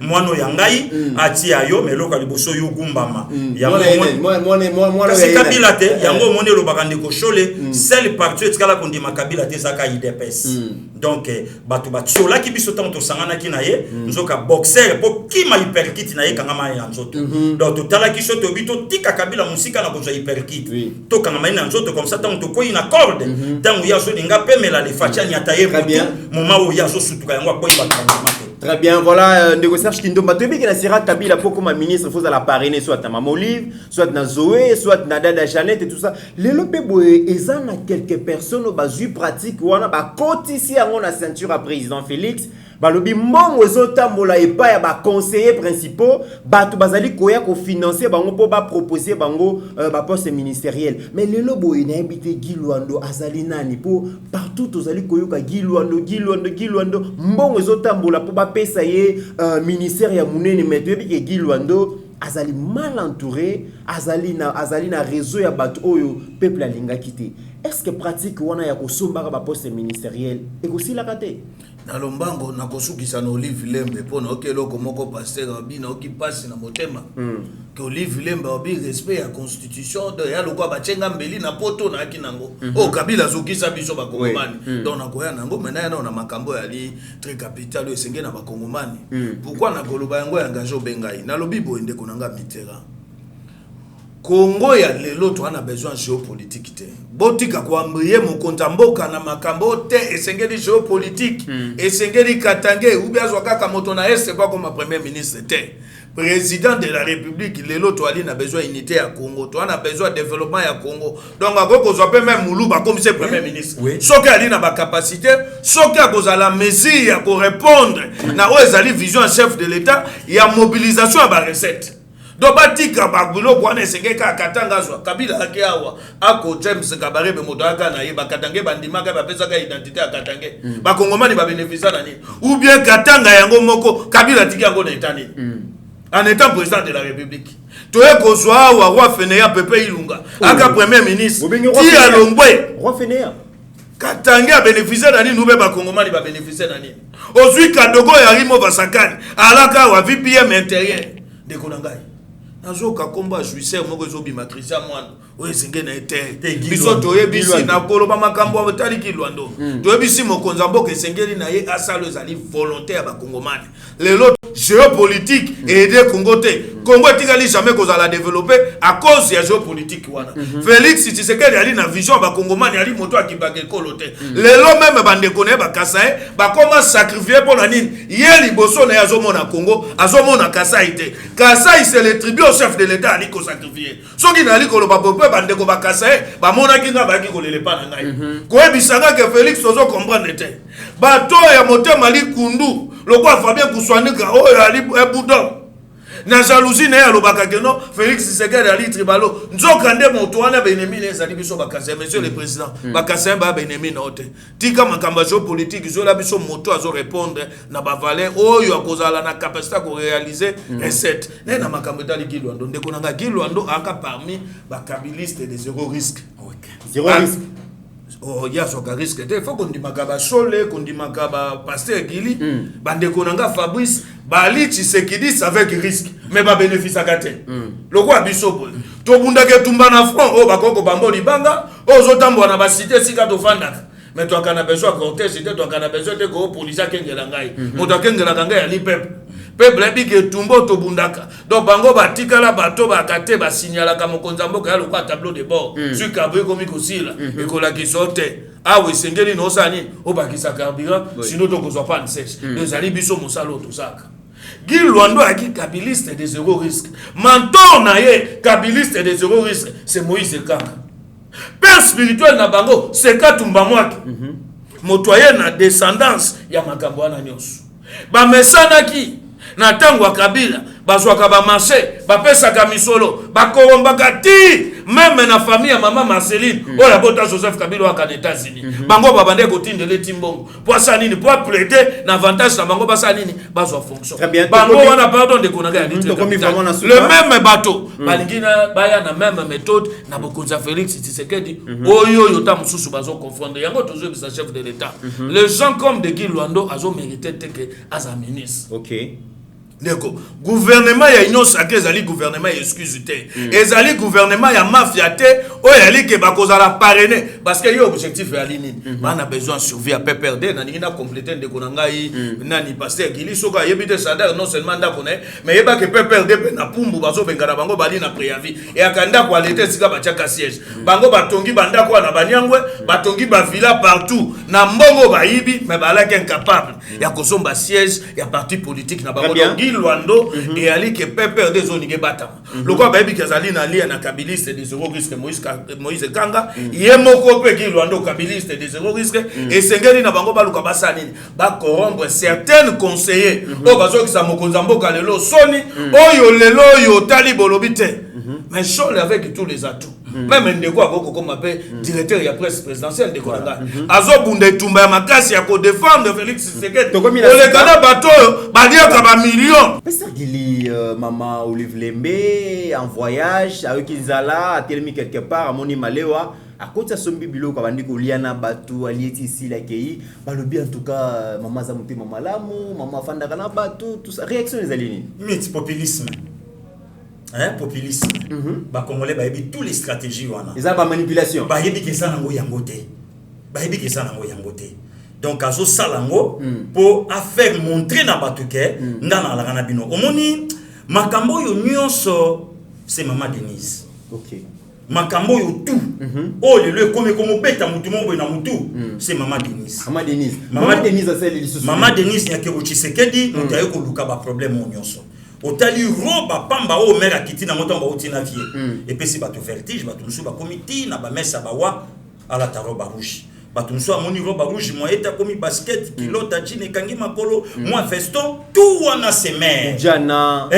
mwano ya ngai ati ayo meloko liboso yo gumbama yango moi Kabila te yango mone lobaka ndeko shole seul parti etikala kondima Kabila te saka IDPS donc batu batiola ki biso tanto sangana ki na ye nzoka boxer po kima hyperkit na ye kangama ya nzoto donc totala ki soto bito tika Kabila musika na koza hyperkit to kangama na nzoto comme ça tanto ko ina corde tango ya so dinga pemela le facha nyata ye moment où ya so sutuka yango ko ibaka très bien voilà ndeko Serge Kindomba toyebi na sera Kabila pour comme ministre faut la parrainer soit na Maman Olive soit na Zoé soit na Dada Jeannette et tout ça les lopebo ezana quelques personnes bazu pratique wana ba kotisi yango na ceinture à président Félix balobi mbongo ezotambola epa ya ba conseillers principaux batu bazali koya ko financer bango po ba proposer bango ba poste ministériel mais lelo boye na habité Gilwando azali nani po partout ozali koyoka Gilwando mbongo ezotambola po ba pesa ye ministère ya munene meto ebike Gilwando azali mal entouré azali na réseau ya bato oyo peuple alinga kité est-ce que pratique wana ya kosomba ba poste ministériel et aussi la kate na lombango na kosukisa na Olive Lembe pona okeloko moko pasteur abina okipasi na motema que Olive Lembe obi respect ya constitution de ya lokwa bachenga mbeli na poto na akinango Kabila zokisa biso ba kongomani donc na koya nango mena na makambo ya li très capital esenge na ba kongomani pourquoi na koloba yango engagé obengai na lobi boende konanga Mitterrand Congo ya lelo to ana besoin géopolitique te botika kwambriye mokonza mboka na makambo te esengeli géopolitique esengeli katange ubiazwa kaka moto na est pas comme premier ministre te président de la république lelo to ali na besoin unité ya Congo to ana besoin développement ya Congo donc akoko zo pe même muluba comme c'est premier ministre soki ali na ba capacité soki akoza la mesure ya ko répondre na o ezali vision chef de l'état ya mobilisation ya ba recette do batika bagulo kwana esengeka katanga zwa Kabila ake awa ako James Kabare be modaka na ye bakatange bandimaka bapesa ka identité akatange bakongomani ba bénéficier na nini ou bien katanga yango moko Kabila tiki yango na etani en étant président de la République toye kozwa wa roi Fenéa Pepe Ilunga aka premier ministre ti alongwe roi Fenéa katange a bénéficier na nini nube bakongomani ba bénéficier na nini ozwi kadogo ya Rimo Basakani alaka wa VPM intérieur de Konangai azoka komba juicer moko ezobi matricia mwana oyesenge na ete biso toyebisi na koloba makambo abotali Kilwando toyebisi mokonza mboka esengeli na ye asalo ezali volontaire ba kongomani lelo géopolitique aider Congo te Congo tikali jamais kozala développer à cause ya géopolitique wana Félix Tshisekedi ali na vision ba kongomani ali moto akibaka ekolo te lelo même bande connaît ba Kasai ba koma sacrifier pour la nini ye liboso na azomona Congo azomona Kasai te Kasai c'est le tribut au chef de l'état ali ko sacrifier soki na ali ko lo ba peuple bande ko ba Kasai ba mona kinga ba ki ko lele pa na ngai ko ebisanga que Félix ozo comprendre te bato ya motema ali kundu lokwa Fabien Kuswanika oyo ali ebudon na jalousie na ya lobaka keno Félix Tshisekedi ali tribalo nzoka nde moto wana benemi les ali biso bakase monsieur le président bakase ba benemi na ote tika makamba géopolitique zo la biso moto azo répondre na ba valeur oyo akozala na capacité ko réaliser recette na makambo tali Kilwando ndeko nanga Kilwando aka parmi ba kabiliste de zéro risque zéro risque Oh, ya soka risque te faut qu'on dit makaba Sole, qu'on dit makaba Pasteur Gili, bande konanga Fabrice, bali Tshisekedi avec risque, mais ba bénéfice à gâter. Le roi biso to bunda ke tumba na front, oh bakoko bambo libanga, oh zotambo na ba cité sika to fanda. Mais toi kana besoin cortège, c'était toi kana besoin de ko police kengela ngai. Moto kengela ngai ali peuple. Peuple ebike tumbo to bundaka. Donc bango batika la bato bakate ba signala ka mokonza mboka ya lokwa tableau de bord. Sur kabwe komi kosila et ko la kisote. Ah oui, sengeli no sani o bakisa carburant sinon to ko so pas sèche. Les ali biso mosalo to saka. Guy Luando a qui kabiliste de zéro risque. Mentor na ye kabiliste de zéro risque, c'est Moïse Kaka. Père spirituel na bango, c'est Katumba Mwaki. Motoyen na descendance ya makambo wana nyonso. Ba mesana ki na tango wa Kabila bazwaka ba marché bapesaka misolo bakorombaka ti même na famille ya mama Marceline oya bota Joseph Kabila wa ka États-Unis bango babande ko tindele timbongo pour ça nini pour plaider na avantage na bango basa nini bazwa fonction bango wana pardon de konanga le même bateau balingina baya na même méthode na bokonza Félix Tshisekedi oyo yota mususu bazo confondre yango toujours bisa chef de l'état les gens comme de Guy Luando azo mérité que as un ministre. OK. D'accord. Gouvernement ya union sacrée ezali gouvernement ya excuse te. Ezali gouvernement ya mafia te o yali ke bakozala parrainer parce que yo objectif ya lini. On a besoin de survie à PPRD na nina compléter ndeko na ngai nani Pasteur Gili soka yebite sadar non seulement nda connaît mais yeba ke PPRD pe na pumbu bazo bengana bango bali na préavis et akanda kwa l'été sika bachaka siège. Bango batongi banda kwa na banyangwe batongi ba villa partout na mbongo bayibi mais balaki incapable ya kosomba siège ya parti politique na bango Luando et ali que pepper des zones ke batama le quoi baby kazali na lia na kabiliste des zéro risque Moïse Kanga yemoko pe Guy Luando kabiliste des zéro risque et sengeli na bango baluka basanini ba corrompre certains conseillers o bazo ki sa mokonza mboka lelo soni oyo lelo yo tali bolobite mais Chole avec tous les atouts même ndeko akoko comme appelle directeur ya presse présidentielle de Konanga azo bunde tumba ya makasi ya ko défendre Félix Tshisekedi ole kana bato balia ka ba millions. Pasteur Gili maman Olive Lembe en voyage avec Kinzala a telemi quelque part à Moni Malewa à côté de son bibilo quand on dit Liana Batu alieti ici la kei balobi en tout cas maman Zamuti maman Lamu maman Fanda kana Batu tout ça réaction les aliens mythe populisme. Hein, populisme. Ba Congolais ba yebi tous les stratégies wana. Ils ont pas manipulation. Ba yebi ke ça nango yangote. Ba yebi ke ça nango yangote. Donc azo salango pour faire montrer na batuke ndana la kana bino. Omoni makambo yo nyonso c'est maman Denise. OK. Makambo yo tout. Oh le comme beta mutu mo na mutu c'est maman Denise. Maman Denise. Maman Denise a celle li Maman Denise ya ke Tshisekedi mutaye ko luka ba problème o nyonso. Otali roba pamba o mera kiti na moto ba otina vie et puis si ba to vertige ba to ba comité na ba mesa ba wa ala ta roba rouge ba to so amoni roba rouge mo eta komi basket kilota chine kangi makolo moi veston tout wana semer Jana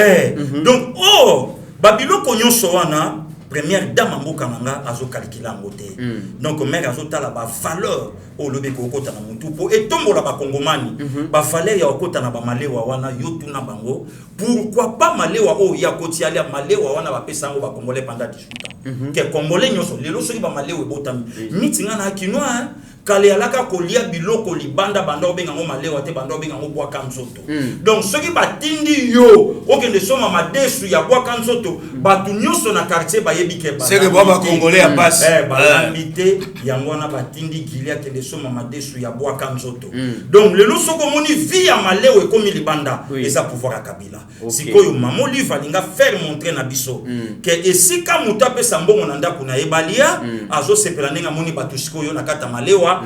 donc oh babilo konyoso wana première dame mboka nanga azo calculer ngote donc mère azo tala ba valeur o lobe ko kota na mutu po etombola ba kongomani ba valeur ya okota na ba malewa wana yotu na bango pourquoi pas malewa o ya koti ali malewa wana ba pesa ngo ba congolais pendant 18 ans que congolais nyoso lelo soki ba malewa botami mitinga na kinwa kale alaka kolia biloko libanda banda obenga ngo malewa te banda obenga ngo bwa kanzoto donc soki batindi yo okende soma madesu ya bwa kanzoto batu nyoso na quartier ba yebike ba c'est que baba congolais a passe ba invité yango na batindi gilia kende soma madesu ya bwa kanzoto donc lelo soko moni vie ya malewa ekomi libanda eza pouvoir ya Kabila sikoyo mamo livre alinga faire montrer na biso que esika mutape sambongo na ndako na ebalia azo sepela ndinga moni batu sikoyo na kata malewa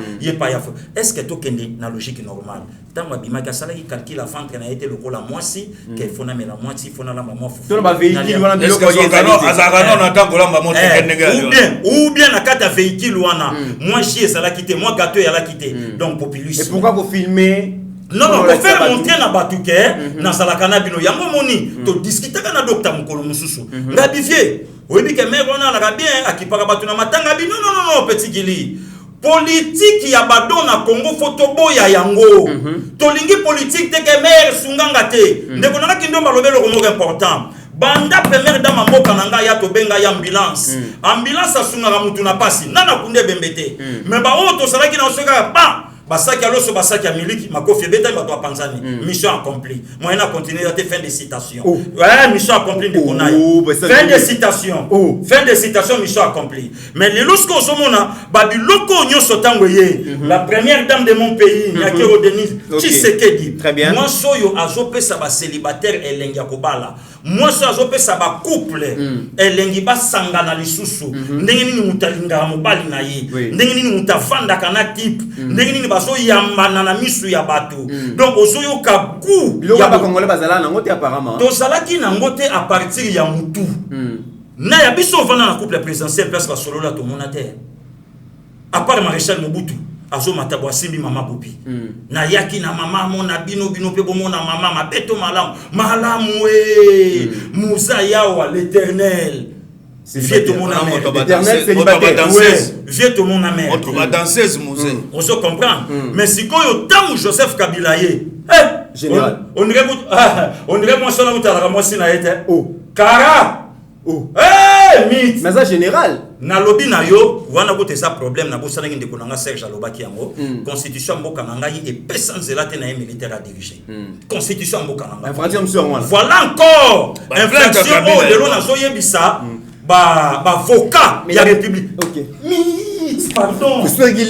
est-ce que tout est na logique normale tant que bimaka sala qui calcule la vente na été le cola moisi qu'il faut na la moitié faut na la maman tout le véhicule wana biloko azarano na tango la maman ou bien na kata véhicule wana moi chier sala quitter moi gâteau ya la quitter donc populisme et pourquoi vous filmer non pour faire montrer na batuke na sala kana bino yango moni to discuter na docteur mukolo mususu ngabifier oyebi ke mère wana la bien akipaka batu na matanga bino non petit Gili politique ya badon na Congo photo boya yango tolingi politique te ke mère sunganga te ndeko na kindomba lobelo ko important banda première dame mboka nanga ya to benga ya ambulance ambulance asunga mutu na pasi nana kunde bembete mais ba oto salaki na soka ba basaki aloso basaki ya miliki makofi beta bato panzani mission accomplie moyen à continuer à fin de citation ouais mission accomplie de konaï fin de citation fin de citation mission accomplie mais les lorsqu'on se mona ba biloko nyoso tango ye la première dame de mon pays Nyakero Denise Tshisekedi moi soyo azopesa ba célibataire elengi ya kobala moi so azopesa ba couple elengi ba sangana lisusu ndenge nini mutalinga mobali na ye ndenge nini mutavanda kana type ndenge nini baso yambana na misu ya bato donc ozoyo kaku ya ba congolais bazala na ngote apparemment to salaki na ngote à partir ya mutu na ya biso vana na couple présidentiel place ba solo la to monataire à part maréchal Mobutu azo matabwa simbi mama Bobi na yaki na mama mona bino pe bomona mama mabeto malamu we musa yawa l'éternel vieux tout mon amour l'éternel célibataire vieux tout mon amour on va danseuse musée on se comprend mais si ko yo tamu Joseph Kabila ye général on dirait moi ça na mutala moi sina été kara mythe mais ça général na lobby na yo wana ko ça problème na bosana ngende ko nanga Serge Alobaki yango constitution mboka nanga yi et personne zela te na militaire à diriger constitution mboka nanga voilà encore infraction de l'on a soyebisa ba vocat ya république pardon ce qui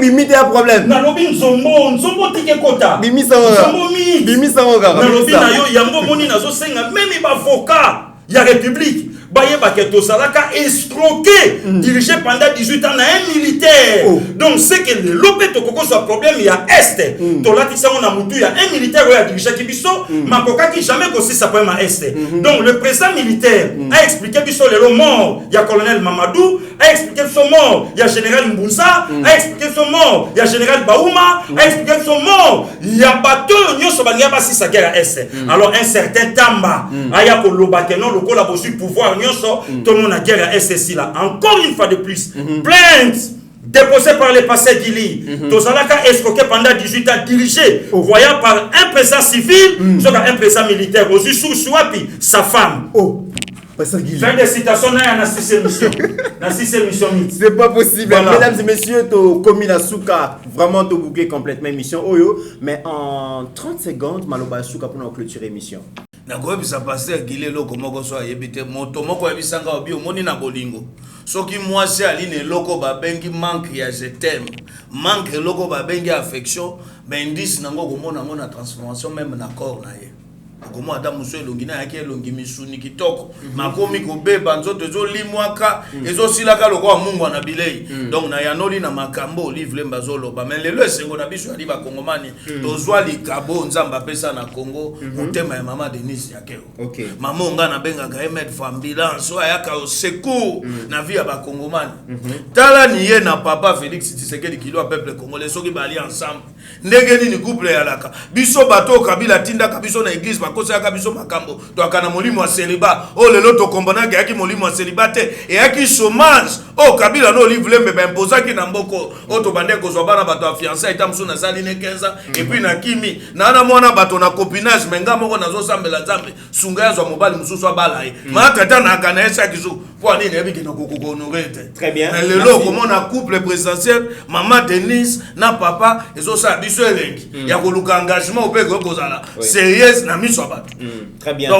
limite un problème na lobby nzombo tike kota bimisa na lobby na yo yango moni na zo senga même ba vocat ya république baye baketo salaka escroqué dirigé pendant 18 ans na un militaire donc c'est que le lopeto koko soit problème il y a est to lati sango na mutu il y a un militaire qui a dirigé kibiso makoka ki jamais aussi ça problème à est donc le président militaire a expliqué biso le mort il y a colonel Mamadou a expliqué son mort il y a général Mbunza a expliqué son mort il y a général Baouma a expliqué son mort il y a bateau nyoso banya basi sa guerre à est alors un certain Tamba aya ko lobake non le collaboration pouvoir tout le monde a guerre à SSI là. Encore une fois de plus, plainte déposée par le passé Gili. Tozalaka escroqué pendant 18 ans, dirigé, voyant par un président civil, un président militaire, aussi sous Swapi, sa femme. Fin de citation, dans 6 émissions. C'est pas possible. Voilà. Mesdames et messieurs, tu commis la souka, vraiment tu bouqué complètement émission. Mais en 30 secondes, Maloba souka pour nous clôturer l'émission. nakoyebisa paster gile eloko moko so ayebi te moto moko ayebisanga obi omoni na bolingo soki mwasi aline eloko babengi manque ya je t'aime manque eloko babengi affection indice nango komona ngo na transformation même na corps na ye komo ata muso elongi na yaki elongi misuni kitoko makomi kobeba nzoto ezolimwaka ezosilaka lokola mungu na bilei donc na yanoli na makambo livre mbazoloba mais lelo esengo na biso ali bakongomani tozwa likabo nzamba pesa na Congo motema ya mama Denise Yakeo mama onga na bengaka emet for ambulance ayaka au secours na vie ya bakongomani tala niye na papa Félix Tshisekedi kilo peuple congolais soki bali ensemble ndenge nini couple ya laka biso bato Kabila tinda kabiso na église kosa kabiso makambo to akana molimo wa celibat lelo to kombana yaki molimo wa celibat et yaki chômage Kabila no livre lembe ba imposa ki na mboko to bande ko zo bana bato fiancé ita msu na zali ne 15 et puis na kimi na mwana bato na copinage menga moko nazo sambela nzambe sunga ya zo mobali mususu abala ye ma tata na kana esa kizu pour nini yebi ki na kokoko honorer très bien lelo comment na couple présidentiel maman Denise na papa ezo sa biso elengi ya koluka engagement opeko kozala sérieuse na miso. Très bien.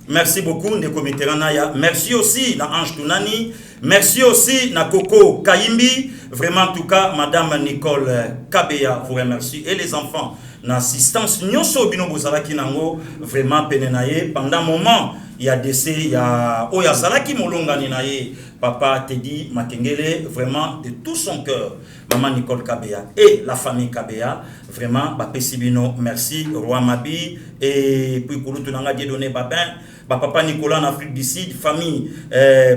Merci beaucoup Ndeko Mitterrand. Merci aussi na Ange Tounani. Merci aussi na Coco Kaimbi. Vraiment en tout cas Madame Nicole Kabea vous remercie et les enfants l'assistance nyonso bino bozalaki nango vraiment penenaye pendant un moment il y a décès il y a Zalaki molongani naye papa Teddy Makengele vraiment de tout son cœur maman Nicole Kabea et la famille Kabea vraiment bapesi bino merci roi Mabi et puis pour tout nanga donné babin papa Nicolas en Afrique du Sud famille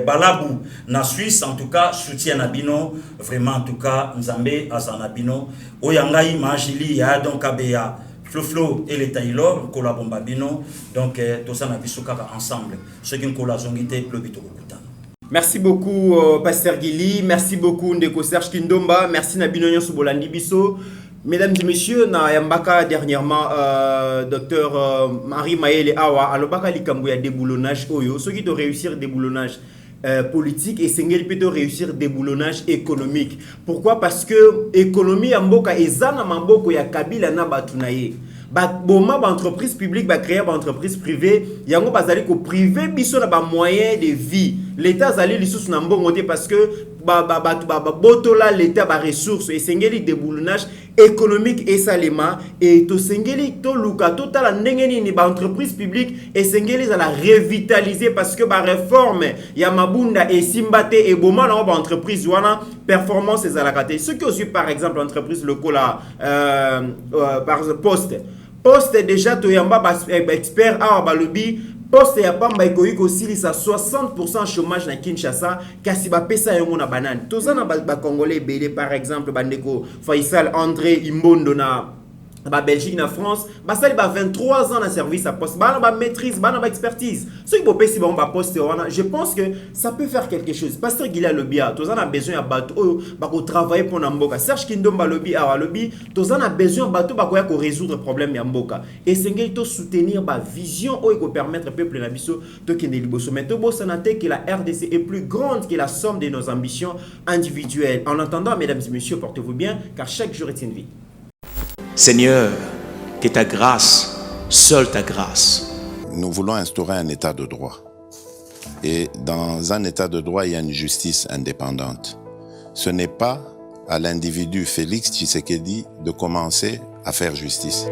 Balabou na Suisse en tout cas soutien na bino vraiment en tout cas Nzambe azana bino oyangai majili ya donc Kabea Flo et les Taylor collaborent bino donc tout ça na biso kaka ensemble ceux qui collaborent le bito kuta. Merci beaucoup Pasteur Gili, merci beaucoup Ndeko Serge Kindomba, merci Nabino Nyoso Bolandi Biso. Mesdames et messieurs, na yambaka dernièrement, docteur Marie Maëlle Awa, alobaka likambo ya déboulonnage oyo, ceux qui doivent réussir déboulonnage politique et Sengeli peut réussir déboulonnage économique. Pourquoi? Parce que l'économie ya mboka ezana mamboko ya Kabila na batunaye. Boma ba entreprise publique ba créer ba entreprise privée, yango bazali ko privé biso na ba moyen de vie. L'état zali lisusu na mbongo te parce que botola l'état ba ressources et Sengeli déboulonnage économique et salema et to Sengeli to luka totala ndengeni ni ba entreprise publique et Sengeli za la revitaliser parce que ba réforme ya mabunda et simbate et boma na ba entreprise wana performance za la kate. Ce qui aussi par exemple entreprise lokola par Poste déjà to yamba expert a balobi Poste ya pamba ekoyi ko silisa 60% chômage na Kinshasa kasi ba pesa yango na banane. Tozana ba congolais belé par exemple bandeko Faisal André Imbondo na ba Belgique na France, ba sali ba 23 ans na service à poste, ba maîtrise, ba expertise. Ce qui peut passer ba poste wana, je pense que ça peut faire quelque chose. Pasteur Gila Lobia, tozana a besoin ya bato ba ko travailler pour na mboka. Serge Kindomba Lobi a Lobi, tozana a besoin bato ba ko résoudre problème ya mboka. Et sengeli to soutenir ba vision o ko permettre peuple na biso to kende liboso. Mais to bosana te que la RDC est plus grande que la somme de nos ambitions individuelles. En attendant, mesdames et messieurs, portez-vous bien car chaque jour est une vie. Seigneur, que ta grâce, seule ta grâce. Nous voulons instaurer un état de droit. Et dans un état de droit, il y a une justice indépendante. Ce n'est pas à l'individu Félix Tshisekedi de commencer à faire justice.